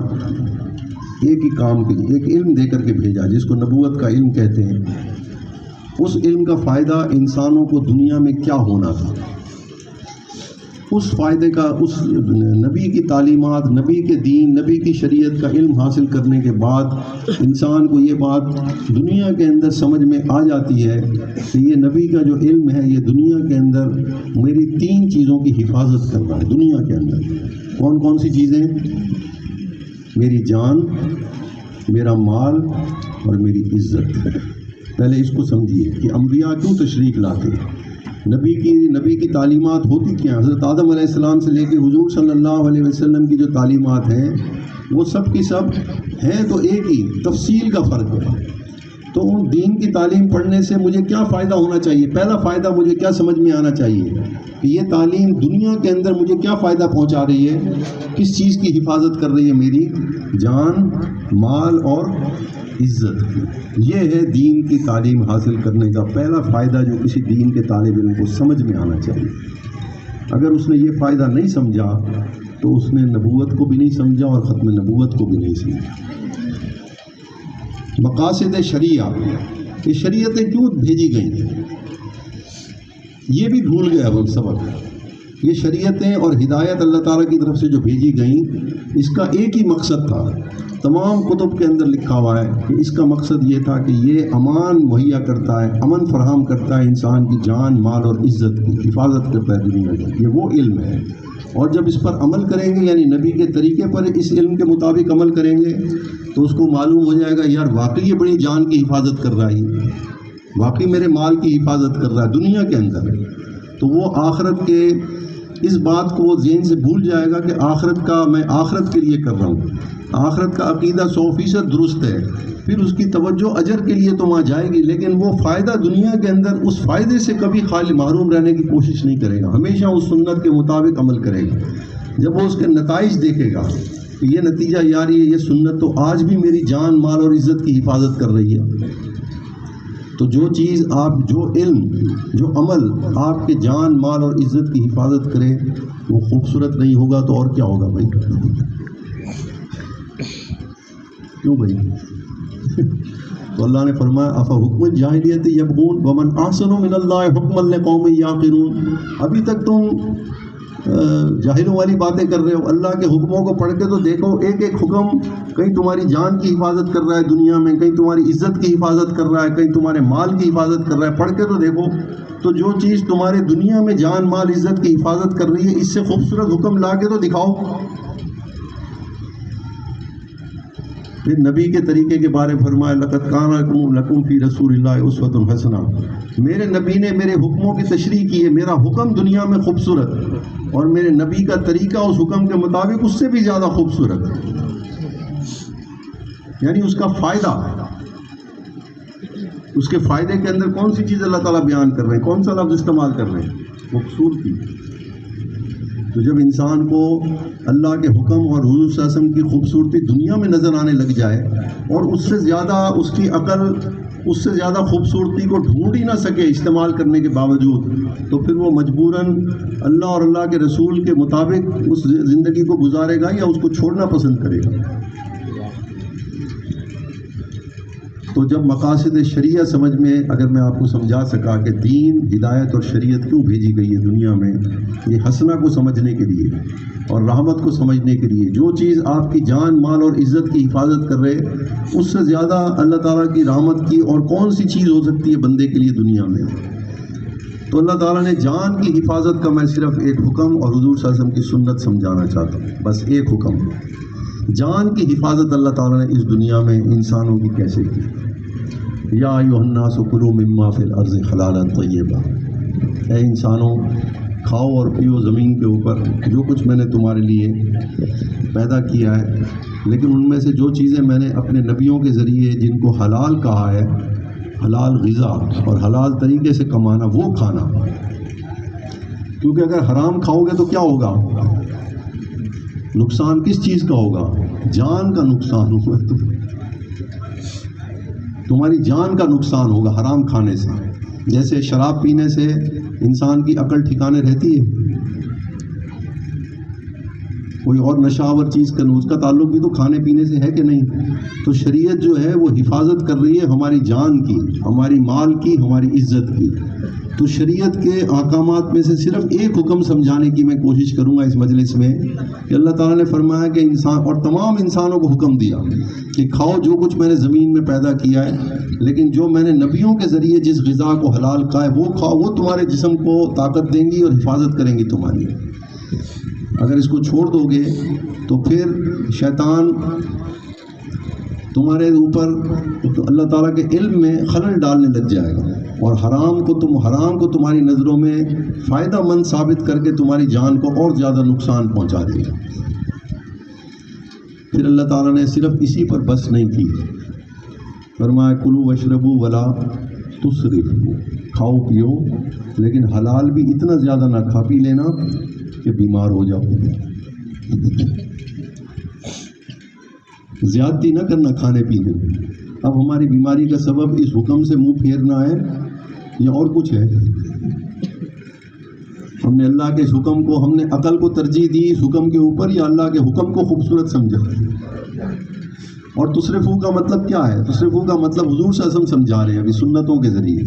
ایک ہی کام کے لیے، ایک علم دے کر کے بھیجا جس کو نبوت کا علم کہتے ہیں۔ اس علم کا فائدہ انسانوں کو دنیا میں کیا ہونا تھا، اس فائدے کا، اس نبی کی تعلیمات، نبی کے دین، نبی کی شریعت کا علم حاصل کرنے کے بعد انسان کو یہ بات دنیا کے اندر سمجھ میں آ جاتی ہے کہ یہ نبی کا جو علم ہے یہ دنیا کے اندر میری 3 چیزوں کی حفاظت کر رہا ہے۔ دنیا کے اندر کون کون سی چیزیں؟ میری جان، میرا مال اور میری عزت۔ پہلے اس کو سمجھیے کہ انبیاء کیوں تشریف لاتے ہیں، نبی کی تعلیمات ہوتی کیا؟ حضرت آدم علیہ السلام سے لے کے حضور صلی اللہ علیہ وسلم کی جو تعلیمات ہیں وہ سب کی سب ہیں تو ایک ہی، تفصیل کا فرق ہے۔ تو ان دین کی تعلیم پڑھنے سے مجھے کیا فائدہ ہونا چاہیے؟ پہلا فائدہ مجھے کیا سمجھ میں آنا چاہیے کہ یہ تعلیم دنیا کے اندر مجھے کیا فائدہ پہنچا رہی ہے، کس چیز کی حفاظت کر رہی ہے؟ میری جان، مال اور عزت۔ یہ ہے دین کی تعلیم حاصل کرنے کا پہلا فائدہ جو کسی دین کے طالب علم کو سمجھ میں آنا چاہیے۔ اگر اس نے یہ فائدہ نہیں سمجھا تو اس نے نبوت کو بھی نہیں سمجھا اور ختم نبوت کو بھی نہیں سمجھا۔ مقاصد شریعہ، یہ شریعتیں کیوں بھیجی گئیں یہ بھی بھول گئے اب ہم سبق۔ یہ شریعتیں اور ہدایت اللہ تعالیٰ کی طرف سے جو بھیجی گئیں اس کا ایک ہی مقصد تھا، تمام کتب کے اندر لکھا ہوا ہے کہ اس کا مقصد یہ تھا کہ یہ امان مہیا کرتا ہے، امن فراہم کرتا ہے، انسان کی جان، مال اور عزت کی حفاظت کرتا ہے دنیا میں۔ یہ وہ علم ہے، اور جب اس پر عمل کریں گے یعنی نبی کے طریقے پر اس علم کے مطابق عمل کریں گے تو اس کو معلوم ہو جائے گا یار واقعی یہ بڑی جان کی حفاظت کر رہا ہے، واقعی میرے مال کی حفاظت کر رہا ہے دنیا کے اندر۔ تو وہ آخرت کے اس بات کو وہ ذہن سے بھول جائے گا کہ آخرت کا میں آخرت کے لیے کر رہا ہوں، آخرت کا عقیدہ 100% درست ہے، پھر اس کی توجہ اجر کے لیے تو وہاں جائے گی، لیکن وہ فائدہ دنیا کے اندر اس فائدے سے کبھی خالی محروم رہنے کی کوشش نہیں کرے گا، ہمیشہ اس سنت کے مطابق عمل کرے گا۔ جب وہ اس کے نتائج دیکھے گا کہ یہ نتیجہ یار یہ سنت تو آج بھی میری جان، مال اور عزت کی حفاظت کر رہی ہے، تو جو چیز آپ، جو علم، جو عمل آپ کے جان، مال اور عزت کی حفاظت کرے وہ خوبصورت نہیں ہوگا تو اور کیا ہوگا بھائی؟ کیوں بھائی؟ تو اللہ نے فرمایا افا حکم الجاہلیت یبغون ومن احسن من اللہ حکما لقوم یعقلون۔ ابھی تک تم جاہلوں والی باتیں کر رہے ہو، اللہ کے حکموں کو پڑھ کے تو دیکھو، ایک ایک حکم کہیں تمہاری جان کی حفاظت کر رہا ہے دنیا میں، کہیں تمہاری عزت کی حفاظت کر رہا ہے، کہیں تمہارے مال کی حفاظت کر رہا ہے، پڑھ کے تو دیکھو۔ تو جو چیز تمہارے دنیا میں جان، مال، عزت کی حفاظت کر رہی ہے اس سے خوبصورت حکم لا کے تو دکھاؤ۔ پھر نبی کے طریقے کے بارے میں فرمایا لقد کان لکم فی رسول اللہ اسوۃ حسنہ، میرے نبی نے میرے حکموں کی تشریح کی ہے، میرا حکم دنیا میں خوبصورت اور میرے نبی کا طریقہ اس حکم کے مطابق اس سے بھی زیادہ خوبصورت، یعنی اس کا فائدہ، اس کے فائدے کے اندر کون سی چیز اللہ تعالیٰ بیان کر رہے ہیں، کون سا لفظ استعمال کر رہے ہیں؟ خوبصورتی۔ تو جب انسان کو اللہ کے حکم اور حضور صلی اللہ علیہ وسلم کی خوبصورتی دنیا میں نظر آنے لگ جائے اور اس سے زیادہ اس کی عقل اس سے زیادہ خوبصورتی کو ڈھونڈ ہی نہ سکے استعمال کرنے کے باوجود، تو پھر وہ مجبوراً اللہ اور اللہ کے رسول کے مطابق اس زندگی کو گزارے گا یا اس کو چھوڑنا پسند کرے گا۔ تو جب مقاصد شریعہ سمجھ میں، اگر میں آپ کو سمجھا سکا کہ دین، ہدایت اور شریعت کیوں بھیجی گئی ہے دنیا میں، یہ حسنہ کو سمجھنے کے لیے اور رحمت کو سمجھنے کے لیے، جو چیز آپ کی جان، مال اور عزت کی حفاظت کر رہے اس سے زیادہ اللہ تعالیٰ کی رحمت کی اور کون سی چیز ہو سکتی ہے بندے کے لیے دنیا میں۔ تو اللہ تعالیٰ نے جان کی حفاظت کا میں صرف ایک حکم اور حضور صلی اللہ علیہ وسلم کی سنت سمجھانا چاہتا ہوں، بس ایک حکم۔ جان کی حفاظت اللہ تعالیٰ نے اس دنیا میں انسانوں کی کیسے کی؟ یا ایھا الناس کلوا مما فی الارض حلالا طیبا، اے انسانوں کھاؤ اور پیو زمین کے اوپر جو کچھ میں نے تمہارے لیے پیدا کیا ہے، لیکن ان میں سے جو چیزیں میں نے اپنے نبیوں کے ذریعے جن کو حلال کہا ہے، حلال غذا اور حلال طریقے سے کمانا، وہ کھانا، کیونکہ اگر حرام کھاؤ گے تو کیا ہوگا؟ نقصان کس چیز کا ہوگا؟ جان کا نقصان ہوگا، تمہاری جان کا نقصان ہوگا حرام کھانے سے۔ جیسے شراب پینے سے انسان کی عقل ٹھکانے رہتی ہے، کوئی اور نشاور چیز کا، اس کا تعلق بھی تو کھانے پینے سے ہے کہ نہیں؟ تو شریعت جو ہے وہ حفاظت کر رہی ہے ہماری جان کی، ہماری مال کی، ہماری عزت کی۔ تو شریعت کے احکامات میں سے صرف ایک حکم سمجھانے کی میں کوشش کروں گا اس مجلس میں، کہ اللہ تعالیٰ نے فرمایا کہ انسان اور تمام انسانوں کو حکم دیا کہ کھاؤ جو کچھ میں نے زمین میں پیدا کیا ہے، لیکن جو میں نے نبیوں کے ذریعے جس غذا کو حلال کہا ہے وہ کھاؤ، وہ تمہارے جسم کو طاقت دیں گی اور حفاظت کریں گی تمہاری۔ اگر اس کو چھوڑ دو گے تو پھر شیطان تمہارے اوپر اللہ تعالیٰ کے علم میں خلل ڈالنے لگ جائے گا، اور حرام کو تمہاری نظروں میں فائدہ مند ثابت کر کے تمہاری جان کو اور زیادہ نقصان پہنچا دے گا۔ پھر اللہ تعالیٰ نے صرف اسی پر بس نہیں کی، فرمایا کلوا واشربوا ولا تسرفوا، کھاؤ پیو لیکن حلال بھی اتنا زیادہ نہ کھا پی لینا کہ بیمار ہو جاؤ، زیادتی نہ کرنا کھانے پینے میں۔ اب ہماری بیماری کا سبب اس حکم سے منہ پھیرنا ہے یا اور کچھ ہے؟ ہم نے اللہ کے اس حکم کو، ہم نے عقل کو ترجیح دی اس حکم کے اوپر، یا اللہ کے حکم کو خوبصورت سمجھا؟ اور تصرفو کا مطلب کیا ہے؟ تصرفو کا مطلب حضور صلی اللہ علیہ وسلم سمجھا رہے ہیں ابھی سنتوں کے ذریعے،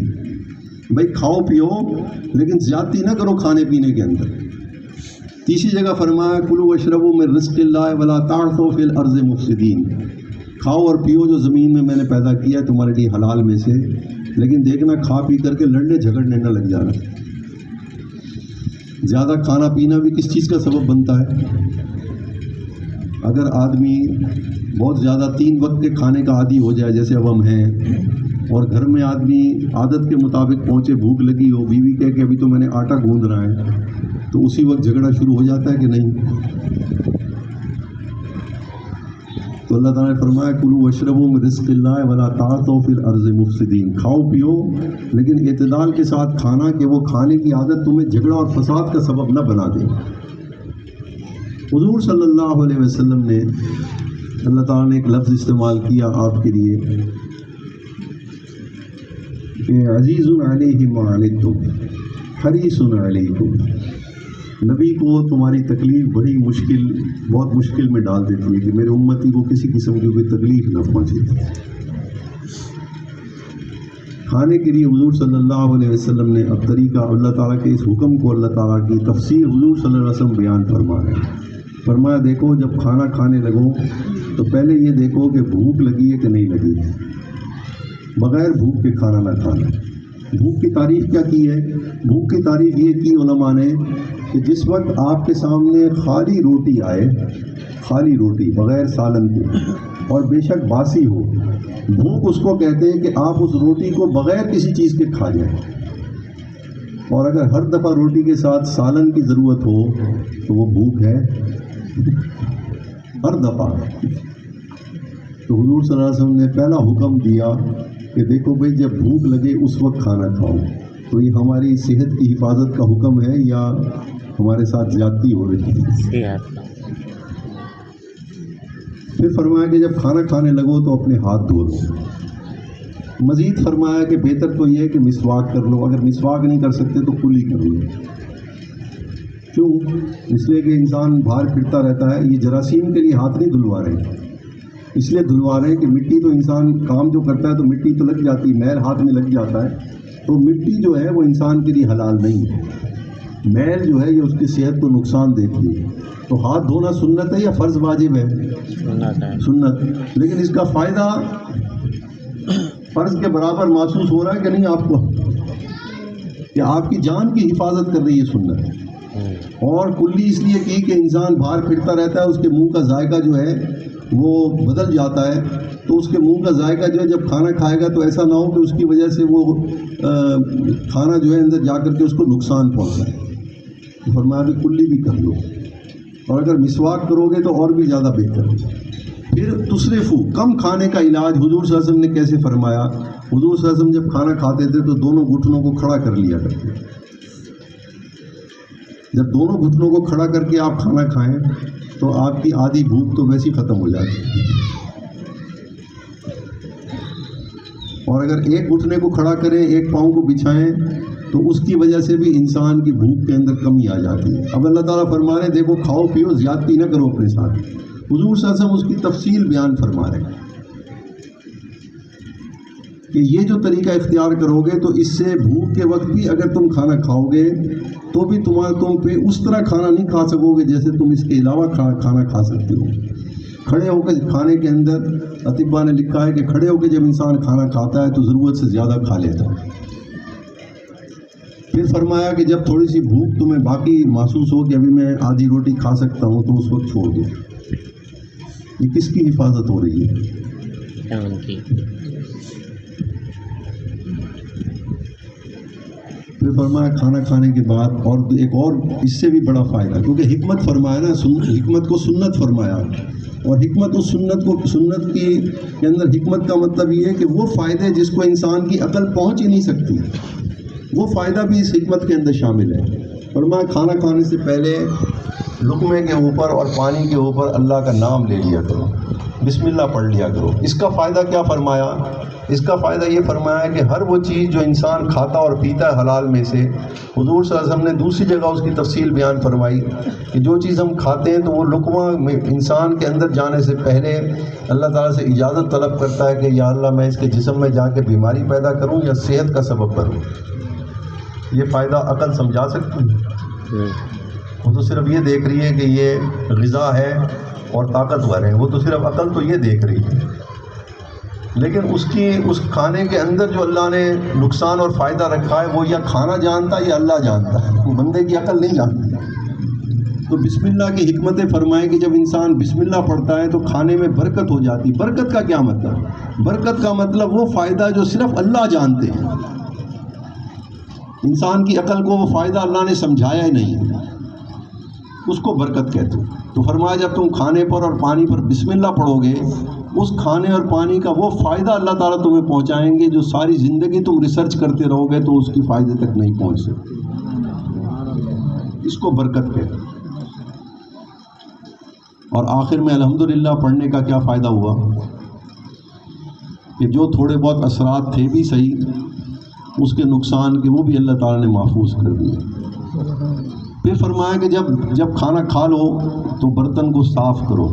بھائی کھاؤ پیو لیکن زیادتی نہ کرو کھانے پینے کے اندر۔ تیسری جگہ فرمایا کلوا واشربوا من رزق اللہ ولا تعثوا فی الارض مفسدین، کھاؤ اور پیو جو زمین میں نے پیدا کیا ہے تمہارے لیے حلال میں سے، لیکن دیکھنا کھا پی کر کے لڑنے جھگڑنے نہ لگ جانا۔ زیادہ کھانا پینا بھی کس چیز کا سبب بنتا ہے؟ اگر آدمی بہت زیادہ 3 وقت کے کھانے کا عادی ہو جائے جیسے اب ہم ہیں، اور گھر میں آدمی عادت کے مطابق پہنچے، بھوک لگی ہو، بیوی کہے کہ ابھی تو میں نے آٹا گوندھ رہا ہے، تو اسی وقت جھگڑا شروع ہو جاتا ہے کہ نہیں؟ تو اللہ تعالیٰ نے فرمایا کلوا واشربوا من رزق اللہ ولا تعثوا فی الارض مفسدین، کھاؤ پیو لیکن اعتدال کے ساتھ کھانا، کہ وہ کھانے کی عادت تمہیں جھگڑا اور فساد کا سبب نہ بنا دے۔ حضور صلی اللہ علیہ وسلم نے، اللہ تعالیٰ نے ایک لفظ استعمال کیا آپ کے لیے کہ عزیز علیہ ما عنتم حریص علیکم، نبی کو تمہاری تکلیف بڑی مشکل، بہت مشکل میں ڈال دیتی ہے کہ میرے امتی کو کسی قسم کی کوئی تکلیف نہ پہنچے۔ کھانے کے لیے حضور صلی اللہ علیہ وسلم نے اب طریقہ، اللہ تعالیٰ کے اس حکم کو، اللہ تعالیٰ کی تفسیر حضور صلی اللہ علیہ وسلم بیان فرمایا دیکھو جب کھانا کھانے لگو تو پہلے یہ دیکھو کہ بھوک لگی ہے کہ نہیں لگی ہے، بغیر بھوک کے کھانا نہ کھانا۔ بھوک کی تعریف کیا کی ہے؟ بھوک کی تعریف یہ کی علماء نے کہ جس وقت آپ کے سامنے خالی روٹی آئے، خالی روٹی بغیر سالن کے، اور بے شک باسی ہو، بھوک اس کو کہتے ہیں کہ آپ اس روٹی کو بغیر کسی چیز کے کھا جائیں، اور اگر ہر دفعہ روٹی کے ساتھ سالن کی ضرورت ہو تو وہ بھوک ہے ہر دفعہ۔ تو حضور صلی اللہ علیہ وسلم نے پہلا حکم دیا کہ دیکھو بھائی جب بھوک لگے اس وقت کھانا کھاؤ۔ تو یہ ہماری صحت کی حفاظت کا حکم ہے یا ہمارے ساتھ زیادتی ہو رہی ہے؟ پھر فرمایا کہ جب کھانا کھانے لگو تو اپنے ہاتھ دھو لو۔ مزید فرمایا کہ بہتر تو یہ ہے کہ مسواک کر لو، اگر مسواک نہیں کر سکتے تو کلی کر لو۔ کیوں؟ اس لیے کہ انسان باہر پھرتا رہتا ہے، یہ جراثیم کے لیے ہاتھ نہیں دھلوا رہے، اس لیے دھلوا رہے ہیں کہ مٹی تو انسان کام جو کرتا ہے تو مٹی تو لگ جاتی ہے، میل ہاتھ میں لگ جاتا ہے، تو مٹی جو ہے وہ انسان کے لیے حلال نہیں ہے، میل جو ہے یہ اس کی صحت کو نقصان دیتی ہے۔ تو ہاتھ دھونا سنت ہے یا فرض واجب ہے؟ سنت۔ لیکن اس کا فائدہ فرض کے برابر محسوس ہو رہا ہے کہ نہیں آپ کو؟ کہ آپ کی جان کی حفاظت کر رہی ہے سنت، اور کلی اس لیے کی کہ انسان باہر پھرتا رہتا ہے، اس کے منہ کا ذائقہ جو ہے وہ بدل جاتا ہے تو اس کے منہ کا ذائقہ جو ہے جب کھانا کھائے گا تو ایسا نہ ہو کہ اس کی وجہ سے وہ کھانا جو ہے اندر جا کر کے اس کو نقصان پہنچائے. فرمایا کہ کلی بھی کر لو، اور اگر مسواک کرو گے تو اور بھی زیادہ بہتر. پھر تصرفو، کم کھانے کا علاج حضور صلی اللہ علیہ وسلم نے کیسے فرمایا. حضور صلی اللہ علیہ وسلم جب کھانا کھاتے تھے تو دونوں گھٹنوں کو کھڑا کر لیا کرتے. جب دونوں گھٹنوں کو کھڑا کر کے آپ کھانا کھائیں تو آپ کی آدھی بھوک تو ویسی ختم ہو جاتی ہے. اور اگر ایک گھٹنے کو کھڑا کریں، ایک پاؤں کو بچھائیں تو اس کی وجہ سے بھی انسان کی بھوک کے اندر کمی آ جاتی ہے. اب اللہ تعالیٰ فرما رہے ہیں دیکھو کھاؤ پیو، زیادتی نہ کرو اپنے ساتھ. حضور صلی اللہ علیہ وسلم اس کی تفصیل بیان فرما رہے ہیں کہ یہ جو طریقہ اختیار کرو گے تو اس سے بھوک کے وقت بھی اگر تم کھانا کھاؤ گے تو بھی تم پہ اس طرح کھانا نہیں کھا سکو گے جیسے تم اس کے علاوہ کھانا کھا سکتے ہو. کھڑے ہو کے کھانے کے اندر اطباء نے لکھا ہے کہ کھڑے ہو کے جب انسان کھانا کھاتا ہے تو ضرورت سے زیادہ کھا لیتا ہے. پھر فرمایا کہ جب تھوڑی سی بھوک تمہیں باقی محسوس ہو کہ ابھی میں آدھی روٹی کھا سکتا ہوں تو اس وقت چھوڑ دو. یہ کس کی حفاظت ہو رہی ہے؟ پھر فرمایا کھانا کھانے کے بعد اور ایک اور اس سے بھی بڑا فائدہ، کیونکہ حکمت فرمایا نا، حکمت کو سنت فرمایا. اور حکمت اس سنت کے اندر حکمت کا مطلب یہ ہے کہ وہ فائدے جس کو انسان کی عقل پہنچ ہی نہیں سکتی، وہ فائدہ بھی اس حکمت کے اندر شامل ہے. فرمایا کھانا کھانے سے پہلے لقمے کے اوپر اور پانی کے اوپر اللہ کا نام لے لیا کرو، بسم اللہ پڑھ لیا کرو. اس کا فائدہ کیا فرمایا؟ اس کا فائدہ یہ فرمایا ہے کہ ہر وہ چیز جو انسان کھاتا اور پیتا ہے حلال میں سے، حضور صلی اللہ علیہ وسلم نے دوسری جگہ اس کی تفصیل بیان فرمائی کہ جو چیز ہم کھاتے ہیں تو وہ لقمہ انسان کے اندر جانے سے پہلے اللہ تعالیٰ سے اجازت طلب کرتا ہے کہ یا اللہ میں اس کے جسم میں جا کے بیماری پیدا کروں یا صحت کا سبب بنوں. یہ فائدہ عقل سمجھا سکتی ہے؟ وہ تو صرف یہ دیکھ رہی ہے کہ یہ غذا ہے اور طاقتور ہے، وہ تو صرف عقل تو یہ دیکھ رہی ہے. لیکن اس کھانے کے اندر جو اللہ نے نقصان اور فائدہ رکھا ہے وہ یا کھانا جانتا ہے یا اللہ جانتا ہے، وہ بندے کی عقل نہیں جانتی. تو بسم اللہ کی حکمتیں فرمائیں کہ جب انسان بسم اللہ پڑھتا ہے تو کھانے میں برکت ہو جاتی. برکت کا کیا مطلب؟ برکت کا مطلب وہ فائدہ جو صرف اللہ جانتے ہیں. انسان کی عقل کو وہ فائدہ اللہ نے سمجھایا ہی نہیں، اس کو برکت کہتے ہیں. تو فرمایا جب تم کھانے پر اور پانی پر بسم اللہ پڑھو گے، اس کھانے اور پانی کا وہ فائدہ اللہ تعالیٰ تمہیں پہنچائیں گے جو ساری زندگی تم ریسرچ کرتے رہو گے تو اس کی فائدے تک نہیں پہنچ سکتے. اس کو برکت کہتے ہیں. اور آخر میں الحمدللہ پڑھنے کا کیا فائدہ ہوا کہ جو تھوڑے بہت اثرات تھے بھی صحیح، اس کے نقصان کے وہ بھی اللہ تعالیٰ نے محفوظ کر دیے. پھر فرمایا کہ جب کھانا کھا لو تو برتن کو صاف کرو.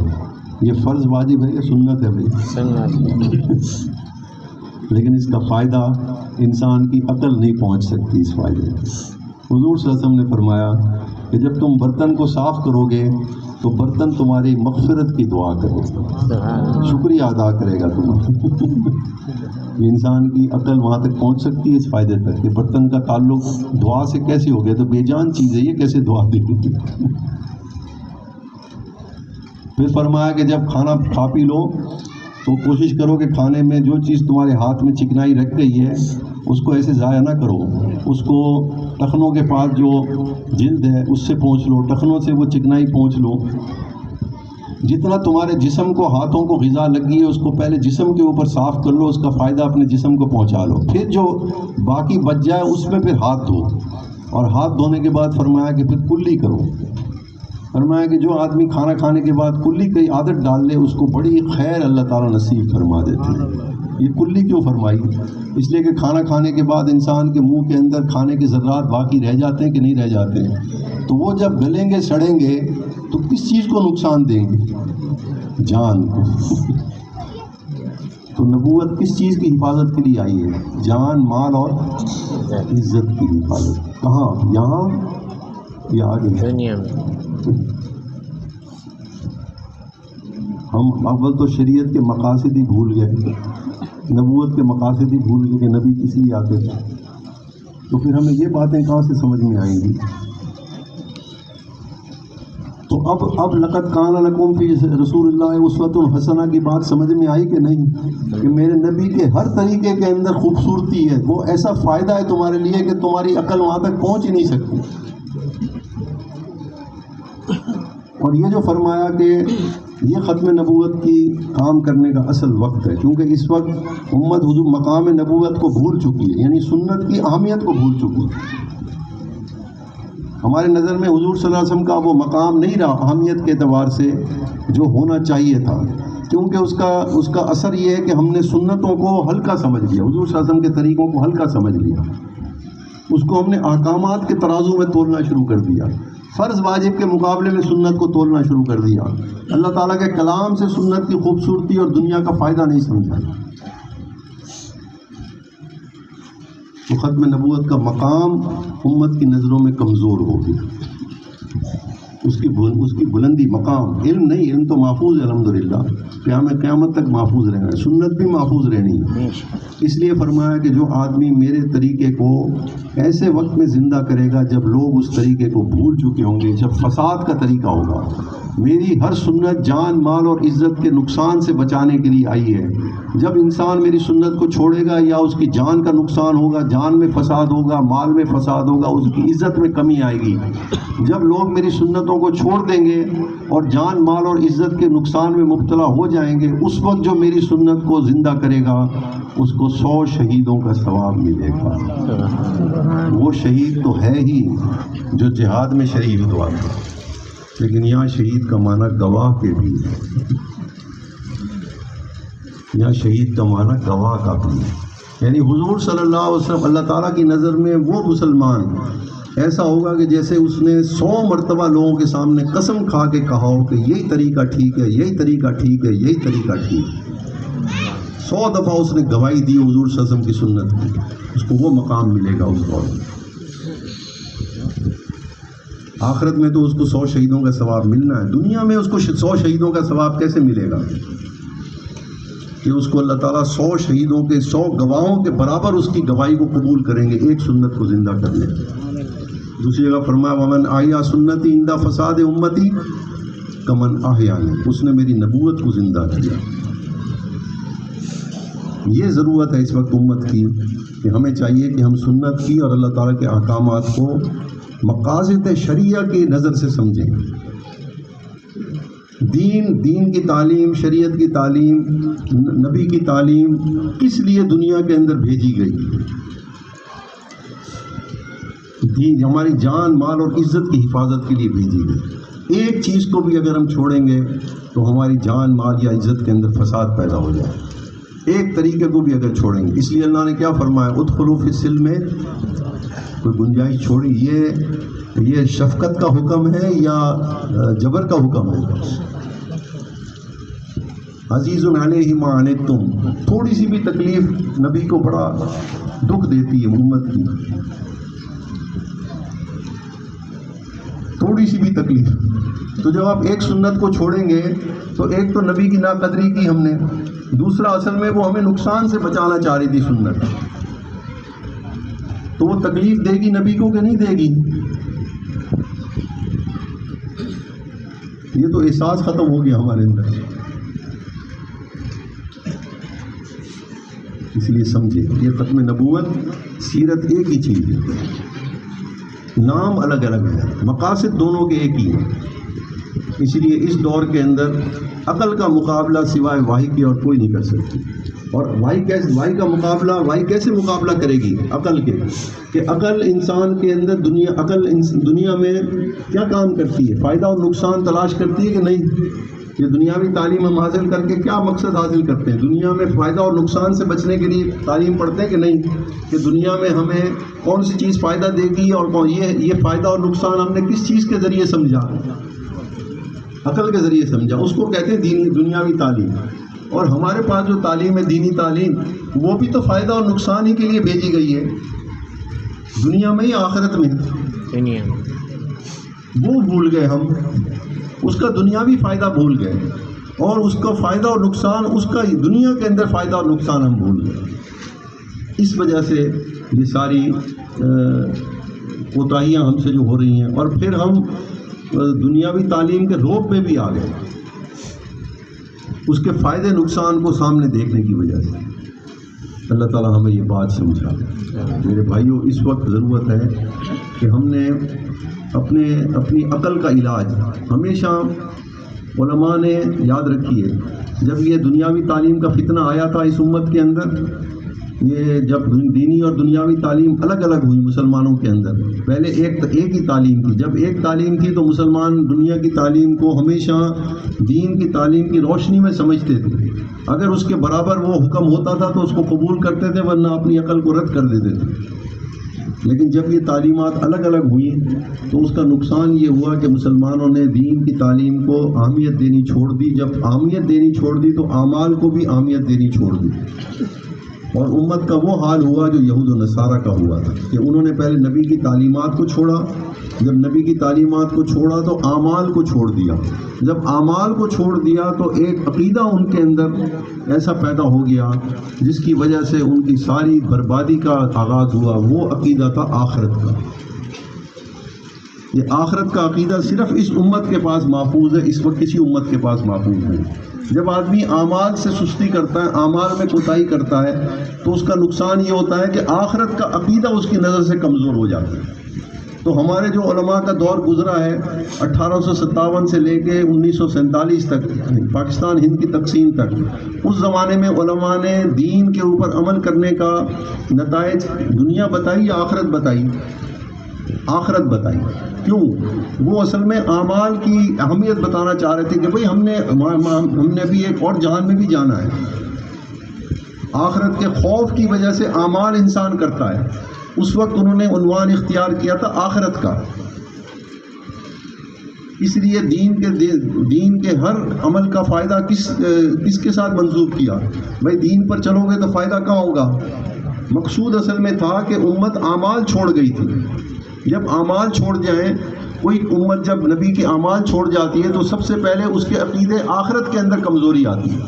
یہ فرض واجب ہے یا سنت ہے بھائی؟ لیکن اس کا فائدہ انسان کی عقل نہیں پہنچ سکتی اس فائدے. حضور صلی اللہ علیہ وسلم نے فرمایا کہ جب تم برتن کو صاف کرو گے تو برتن تمہاری مغفرت کی دعا کرے گا، شکریہ ادا کرے گا تمہارا. یہ انسان کی عقل وہاں تک پہنچ سکتی ہے اس فائدے تک کہ برتن کا تعلق دعا سے کیسے ہو گیا، تو بے جان چیز ہے یہ، کیسے دعا دے گی. پھر فرمایا کہ جب کھانا کھا پی لو تو کوشش کرو کہ کھانے میں جو چیز تمہارے ہاتھ میں چکنائی رکھ گئی ہے اس کو ایسے ضائع نہ کرو، اس کو ٹخنوں کے پاس جو جلد ہے اس سے پونچھ لو، ٹخنوں سے وہ چکنائی پونچھ لو. جتنا تمہارے جسم کو ہاتھوں کو غذا لگی ہے اس کو پہلے جسم کے اوپر صاف کر لو، اس کا فائدہ اپنے جسم کو پہنچا لو. پھر جو باقی بچ جائے اس میں پھر ہاتھ دھو، اور ہاتھ دھونے کے بعد فرمایا کہ پھر کلی کرو. فرمایا کہ جو آدمی کھانا کھانے کے بعد کلی کی عادت ڈال لے اس کو بڑی خیر اللہ تعالیٰ نصیب فرما دیتے ہیں. یہ کلی کیوں فرمائی؟ اس لیے کہ کھانا کھانے کے بعد انسان کے منہ کے اندر کھانے کے ذرات باقی رہ جاتے ہیں کہ نہیں رہ جاتے ہیں، تو وہ جب گلیں گے سڑیں گے تو کس چیز کو نقصان دیں گے؟ جان کو. تو نبوت کس چیز کی حفاظت کے لیے آئی ہے؟ جان، مال اور عزت کی حفاظت. کہاں؟ یہاں یا آگے دنیا میں؟ ہم اول تو شریعت کے مقاصد ہی بھول گئے، نبوت کے مقاصد ہی بھول گئے کہ نبی کس لیے آتے تھے. تو پھر ہمیں یہ باتیں کہاں سے سمجھ میں آئیں گی؟ تو اب لقد کان لکم فی رسول اللہ اسوۃ حسنہ کی بات سمجھ میں آئی کہ نہیں؟ کہ میرے نبی کے ہر طریقے کے اندر خوبصورتی ہے، وہ ایسا فائدہ ہے تمہارے لیے کہ تمہاری عقل وہاں تک پہنچ ہی نہیں سکتی۔ اور یہ جو فرمایا کہ یہ ختم نبوت کی کام کرنے کا اصل وقت ہے، کیونکہ اس وقت امت حضور مقام نبوت کو بھول چکی ہے، یعنی سنت کی اہمیت کو بھول چکی ہے۔ ہمارے نظر میں حضور صلی اللہ علیہ وسلم کا وہ مقام نہیں رہا اہمیت کے اعتبار سے جو ہونا چاہیے تھا، کیونکہ اس کا اثر یہ ہے کہ ہم نے سنتوں کو ہلکا سمجھ لیا، حضور صلی اللہ علیہ وسلم کے طریقوں کو ہلکا سمجھ لیا، اس کو ہم نے احکامات کے ترازو میں تولنا شروع کر دیا، فرض واجب کے مقابلے میں سنت کو تولنا شروع کر دیا، اللہ تعالیٰ کے کلام سے سنت کی خوبصورتی اور دنیا کا فائدہ نہیں سمجھا۔ تو ختم نبوت کا مقام امت کی نظروں میں کمزور ہو گیا، اس کی بلندی مقام، علم نہیں، علم تو محفوظ ہے الحمدللہ، قیامت تک محفوظ رہنا ہے، سنت بھی محفوظ رہنی ہے۔ اس لیے فرمایا کہ جو آدمی میرے طریقے کو ایسے وقت میں زندہ کرے گا جب لوگ اس طریقے کو بھول چکے ہوں گے، جب فساد کا طریقہ ہوگا، میری ہر سنت جان مال اور عزت کے نقصان سے بچانے کے لیے آئی ہے، جب انسان میری سنت کو چھوڑے گا یا اس کی جان کا نقصان ہوگا، جان میں فساد ہوگا، مال میں فساد ہوگا، اس کی عزت میں کمی آئے گی، جب لوگ میری سنتوں کو چھوڑ دیں گے اور جان مال اور عزت کے نقصان میں مبتلا ہو جائیں گے، اس وقت جو میری سنت کو زندہ کرے گا اس کو 100 شہیدوں کا ثواب ملے گا۔ وہ شہید تو ہے ہی جو جہاد میں شہید ہوا تھا، لیکن یہاں شہید کا معنی گواہ کے بھی ہے، یہاں شہید کا معنی گواہ کا بھی ہے، یعنی حضور صلی اللہ علیہ وسلم اللہ تعالیٰ کی نظر میں وہ مسلمان ایسا ہوگا کہ جیسے اس نے 100 مرتبہ لوگوں کے سامنے قسم کھا کے کہا ہو کہ یہی طریقہ ٹھیک ہے، یہی طریقہ ٹھیک ہے، یہی طریقہ ٹھیک ہے۔ 100 دفعہ اس نے گواہی دی حضور صلی اللہ علیہ وسلم کی سنت کی، اس کو وہ مقام ملے گا اس دور میں۔ آخرت میں تو اس کو 100 شہیدوں کا ثواب ملنا ہے، دنیا میں اس کو 100 شہیدوں کا ثواب کیسے ملے گا؟ کہ اس کو اللہ تعالیٰ 100 شہیدوں کے 100 گواہوں کے برابر اس کی گواہی کو قبول کریں گے ایک سنت کو زندہ کرنے۔ دوسری جگہ فرمایا ومن احیا سنتی عند فساد امتی کمن احیانی، اس نے میری نبوت کو زندہ کیا۔ یہ ضرورت ہے اس وقت امت کی کہ ہمیں چاہیے کہ ہم سنت کی اور اللہ تعالیٰ کے احکامات کو مقاصد شریعہ کی نظر سے سمجھیں۔ دین کی تعلیم، شریعت کی تعلیم، نبی کی تعلیم کس لیے دنیا کے اندر بھیجی گئی؟ دین ہماری جان مال اور عزت کی حفاظت کے لیے بھیجی گئی۔ ایک چیز کو بھی اگر ہم چھوڑیں گے تو ہماری جان مال یا عزت کے اندر فساد پیدا ہو جائے، ایک طریقے کو بھی اگر چھوڑیں گے۔ اس لیے اللہ نے کیا فرمایا ادخلوا فی السلم میں کوئی گنجائش چھوڑی، یہ شفقت کا حکم ہے یا جبر کا حکم ہے؟ عزیز علیہ ما عنتم، تھوڑی سی بھی تکلیف نبی کو بڑا دکھ دیتی ہے امت کی، تھوڑی سی بھی تکلیف۔ تو جب آپ ایک سنت کو چھوڑیں گے تو ایک تو نبی کی ناقدری کی ہم نے، دوسرا اصل میں وہ ہمیں نقصان سے بچانا چاہ رہی تھی سنت، تو وہ تکلیف دے گی نبی کو کہ نہیں دے گی؟ یہ تو احساس ختم ہو گیا ہمارے اندر۔ اس لیے سمجھے یہ ختم نبوت سیرت ایک ہی چیز ہے، نام الگ الگ ہے، مقاصد دونوں کے ایک ہی ہیں۔ اس لیے اس دور کے اندر عقل کا مقابلہ سوائے واحی کی اور کوئی نہیں کر سکتی۔ اور واحی کیسے مقابلہ کرے گی؟ عقل کے، کہ عقل انسان کے اندر دنیا میں کیا کام کرتی ہے؟ فائدہ اور نقصان تلاش کرتی ہے کہ نہیں؟ یہ دنیاوی تعلیم ہم حاصل کر کے کیا مقصد حاصل کرتے ہیں؟ دنیا میں فائدہ اور نقصان سے بچنے کے لیے تعلیم پڑھتے ہیں کہ نہیں؟ کہ دنیا میں ہمیں کون سی چیز فائدہ دے گی اور یہ فائدہ اور نقصان ہم نے کس چیز کے ذریعے سمجھا؟ عقل کے ذریعے سمجھا، اس کو کہتے ہیں دنیاوی تعلیم۔ اور ہمارے پاس جو تعلیم ہے دینی تعلیم، وہ بھی تو فائدہ اور نقصان ہی کے لیے بھیجی گئی ہے، دنیا میں ہی آخرت میں۔ وہ بھول گئے ہم، اس کا دنیاوی فائدہ بھول گئے، اور اس کا فائدہ اور نقصان، اس کا دنیا کے اندر فائدہ اور نقصان ہم بھول گئے۔ اس وجہ سے یہ ساری کوتاہیاں ہم سے جو ہو رہی ہیں، اور پھر ہم دنیاوی تعلیم کے روپ میں بھی آ گئے، اس کے فائدے نقصان کو سامنے دیکھنے کی وجہ سے۔ اللہ تعالیٰ ہمیں یہ بات سمجھا۔ میرے بھائیوں، اس وقت ضرورت ہے کہ ہم نے اپنی عقل کا علاج ہمیشہ، علماء نے یاد رکھیے، جب یہ دنیاوی تعلیم کا فتنہ آیا تھا اس امت کے اندر، یہ جب دینی اور دنیاوی تعلیم الگ الگ ہوئی مسلمانوں کے اندر، پہلے ایک ہی تعلیم تھی، جب ایک تعلیم تھی تو مسلمان دنیا کی تعلیم کو ہمیشہ دین کی تعلیم کی روشنی میں سمجھتے تھے، اگر اس کے برابر وہ حکم ہوتا تھا تو اس کو قبول کرتے تھے، ورنہ اپنی عقل کو رد کر دیتے تھے۔ لیکن جب یہ تعلیمات الگ الگ ہوئیں تو اس کا نقصان یہ ہوا کہ مسلمانوں نے دین کی تعلیم کو اہمیت دینی چھوڑ دی، جب اہمیت دینی چھوڑ دی تو اعمال کو بھی اہمیت دینی چھوڑ دی، اور امت کا وہ حال ہوا جو یہود و نصارہ کا ہوا تھا کہ انہوں نے پہلے نبی کی تعلیمات کو چھوڑا، جب نبی کی تعلیمات کو چھوڑا تو اعمال کو چھوڑ دیا، جب اعمال کو چھوڑ دیا تو ایک عقیدہ ان کے اندر ایسا پیدا ہو گیا جس کی وجہ سے ان کی ساری بربادی کا آغاز ہوا۔ وہ عقیدہ تھا آخرت کا۔ یہ آخرت کا عقیدہ صرف اس امت کے پاس محفوظ ہے، اس وقت کسی امت کے پاس محفوظ نہیں۔ جب آدمی اعمال سے سستی کرتا ہے، اعمال میں کوتاہی کرتا ہے، تو اس کا نقصان یہ ہوتا ہے کہ آخرت کا عقیدہ اس کی نظر سے کمزور ہو جاتا ہے۔ تو ہمارے جو علماء کا دور گزرا ہے 1857 سے لے کے 1947 تک، پاکستان ہند کی تقسیم تک، اس زمانے میں علماء نے دین کے اوپر عمل کرنے کا نتائج دنیا بتائی یا آخرت بتائی؟ آخرت بتائی۔ کیوں؟ وہ اصل میں اعمال کی اہمیت بتانا چاہ رہے تھے کہ بھئی ہم نے بھی ایک اور جہان میں بھی جانا ہے۔ آخرت کے خوف کی وجہ سے اعمال انسان کرتا ہے۔ اس وقت انہوں نے عنوان اختیار کیا تھا آخرت کا، اس لیے دین کے ہر عمل کا فائدہ کس کے ساتھ منسوب کیا؟ بھئی دین پر چلو گے تو فائدہ کہاں ہوگا؟ مقصود اصل میں تھا کہ امت اعمال چھوڑ گئی تھی۔ جب اعمال چھوڑ جائیں، کوئی امت جب نبی کے اعمال چھوڑ جاتی ہے تو سب سے پہلے اس کے عقیدے آخرت کے اندر کمزوری آتی ہے۔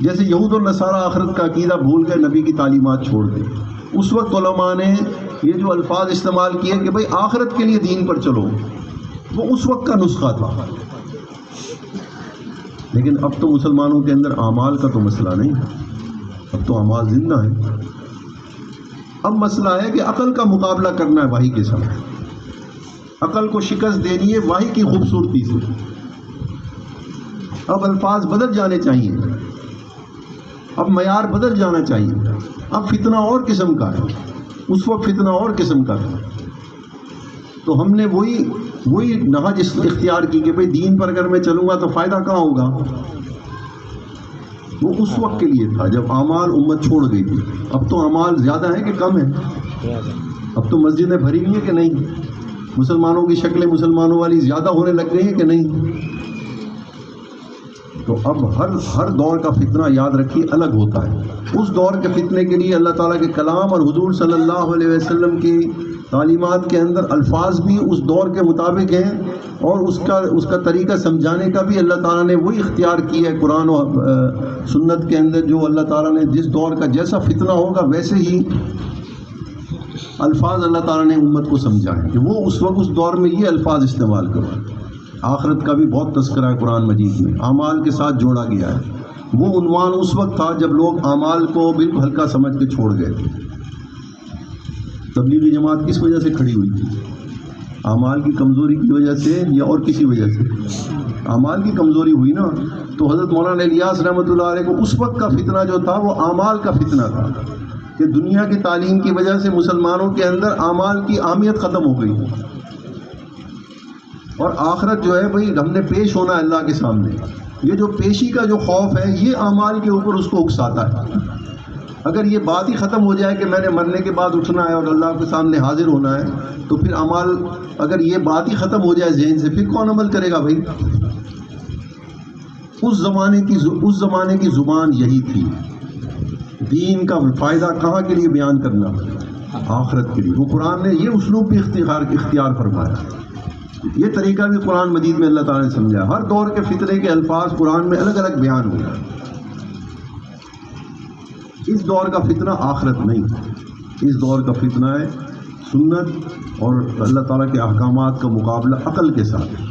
جیسے یہود و نصارہ آخرت کا عقیدہ بھول گئے، نبی کی تعلیمات چھوڑ دی۔ اس وقت علماء نے یہ جو الفاظ استعمال کیے کہ بھئی آخرت کے لیے دین پر چلو، وہ اس وقت کا نسخہ تھا۔ لیکن اب تو مسلمانوں کے اندر اعمال کا تو مسئلہ نہیں، اب تو اعمال زندہ ہیں۔ اب مسئلہ ہے کہ عقل کا مقابلہ کرنا ہے وحی کے ساتھ، عقل کو شکست دینی ہے وحی کی خوبصورتی سے۔ اب الفاظ بدل جانے چاہیے، اب معیار بدل جانا چاہیے۔ اب فتنہ اور قسم کا ہے، اس وقت فتنہ اور قسم کا تھا۔ تو ہم نے وہی نہج اختیار کی کہ بھئی دین پر اگر میں چلوں گا تو فائدہ کہاں ہوگا؟ وہ اس وقت کے لیے تھا جب اعمال امت چھوڑ گئی تھی۔ اب تو اعمال زیادہ ہیں کہ کم ہیں؟ اب تو مسجدیں بھری ہوئی ہیں کہ نہیں؟ مسلمانوں کی شکلیں مسلمانوں والی زیادہ ہونے لگ گئی ہیں کہ نہیں؟ تو اب ہر دور کا فتنہ یاد رکھیے الگ ہوتا ہے۔ اس دور کے فتنے کے لیے اللہ تعالیٰ کے کلام اور حضور صلی اللہ علیہ وسلم کی تعلیمات کے اندر الفاظ بھی اس دور کے مطابق ہیں، اور اس کا طریقہ سمجھانے کا بھی اللہ تعالیٰ نے وہی اختیار کیا ہے قرآن و سنت کے اندر، جو اللہ تعالیٰ نے جس دور کا جیسا فتنہ ہوگا ویسے ہی الفاظ اللہ تعالیٰ نے امت کو سمجھائے کہ وہ اس وقت اس دور میں یہ الفاظ استعمال کرو۔ آخرت کا بھی بہت تذکرہ ہے قرآن مجید میں، اعمال کے ساتھ جوڑا گیا ہے۔ وہ عنوان اس وقت تھا جب لوگ اعمال کو بالکل ہلکا سمجھ کے چھوڑ گئے تھے۔ تبلیغی جماعت کس وجہ سے کھڑی ہوئی تھی؟ اعمال کی کمزوری کی وجہ سے یا اور کسی وجہ سے؟ اعمال کی کمزوری ہوئی نا۔ تو حضرت مولانا الیاس رحمۃ اللہ علیہ کو اس وقت کا فتنہ جو تھا وہ اعمال کا فتنہ تھا، کہ دنیا کی تعلیم کی وجہ سے مسلمانوں کے اندر اعمال کی اہمیت ختم ہو گئی، اور آخرت جو ہے بھئی ہم نے پیش ہونا ہے اللہ کے سامنے۔ یہ جو پیشی کا جو خوف ہے یہ اعمال کے اوپر اس کو اکساتا ہے۔ اگر یہ بات ہی ختم ہو جائے کہ میں نے مرنے کے بعد اٹھنا ہے اور اللہ کے سامنے حاضر ہونا ہے، تو پھر اعمال، اگر یہ بات ہی ختم ہو جائے ذہن سے، پھر کون عمل کرے گا بھائی؟ اس زمانے کی زبان یہی تھی، دین کا فائدہ کہاں کے لیے بیان کرنا؟ آخرت کے لیے۔ وہ قرآن نے یہ اسلوب بھی اختیار فرمایا، یہ طریقہ بھی قرآن مجید میں اللہ تعالیٰ نے سمجھا۔ ہر دور کے فتنے کے الفاظ قرآن میں الگ الگ بیان ہوئے۔ اس دور کا فتنہ آخرت نہیں، اس دور کا فتنہ ہے سنت اور اللہ تعالیٰ کے احکامات کا مقابلہ عقل کے ساتھ،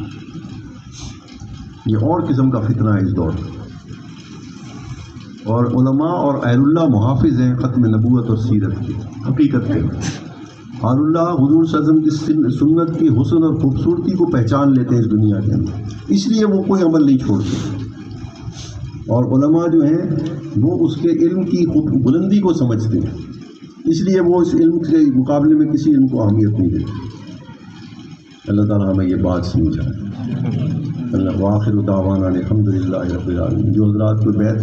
یہ اور قسم کا فتنہ ہے اس دور میں۔ اور علماء اور اہل اللہ محافظ ہیں ختم نبوت اور سیرت کی حقیقت کے۔ اہل اللہ حضور صلی اللہ علیہ وسلم کی سنت کی حسن اور خوبصورتی کو پہچان لیتے ہیں اس دنیا کے اندر، اس لیے وہ کوئی عمل نہیں چھوڑتے۔ اور علماء جو ہیں وہ اس کے علم کی بلندی کو سمجھتے ہیں، اس لیے وہ اس علم کے مقابلے میں کسی علم کو اہمیت نہیں دیتے۔ اللہ تعالیٰ ہمیں یہ بات سمجھائے۔ اللہ وآخر دعوانا الحمد للہ رب العالمین۔ جو حضرات کو بیعت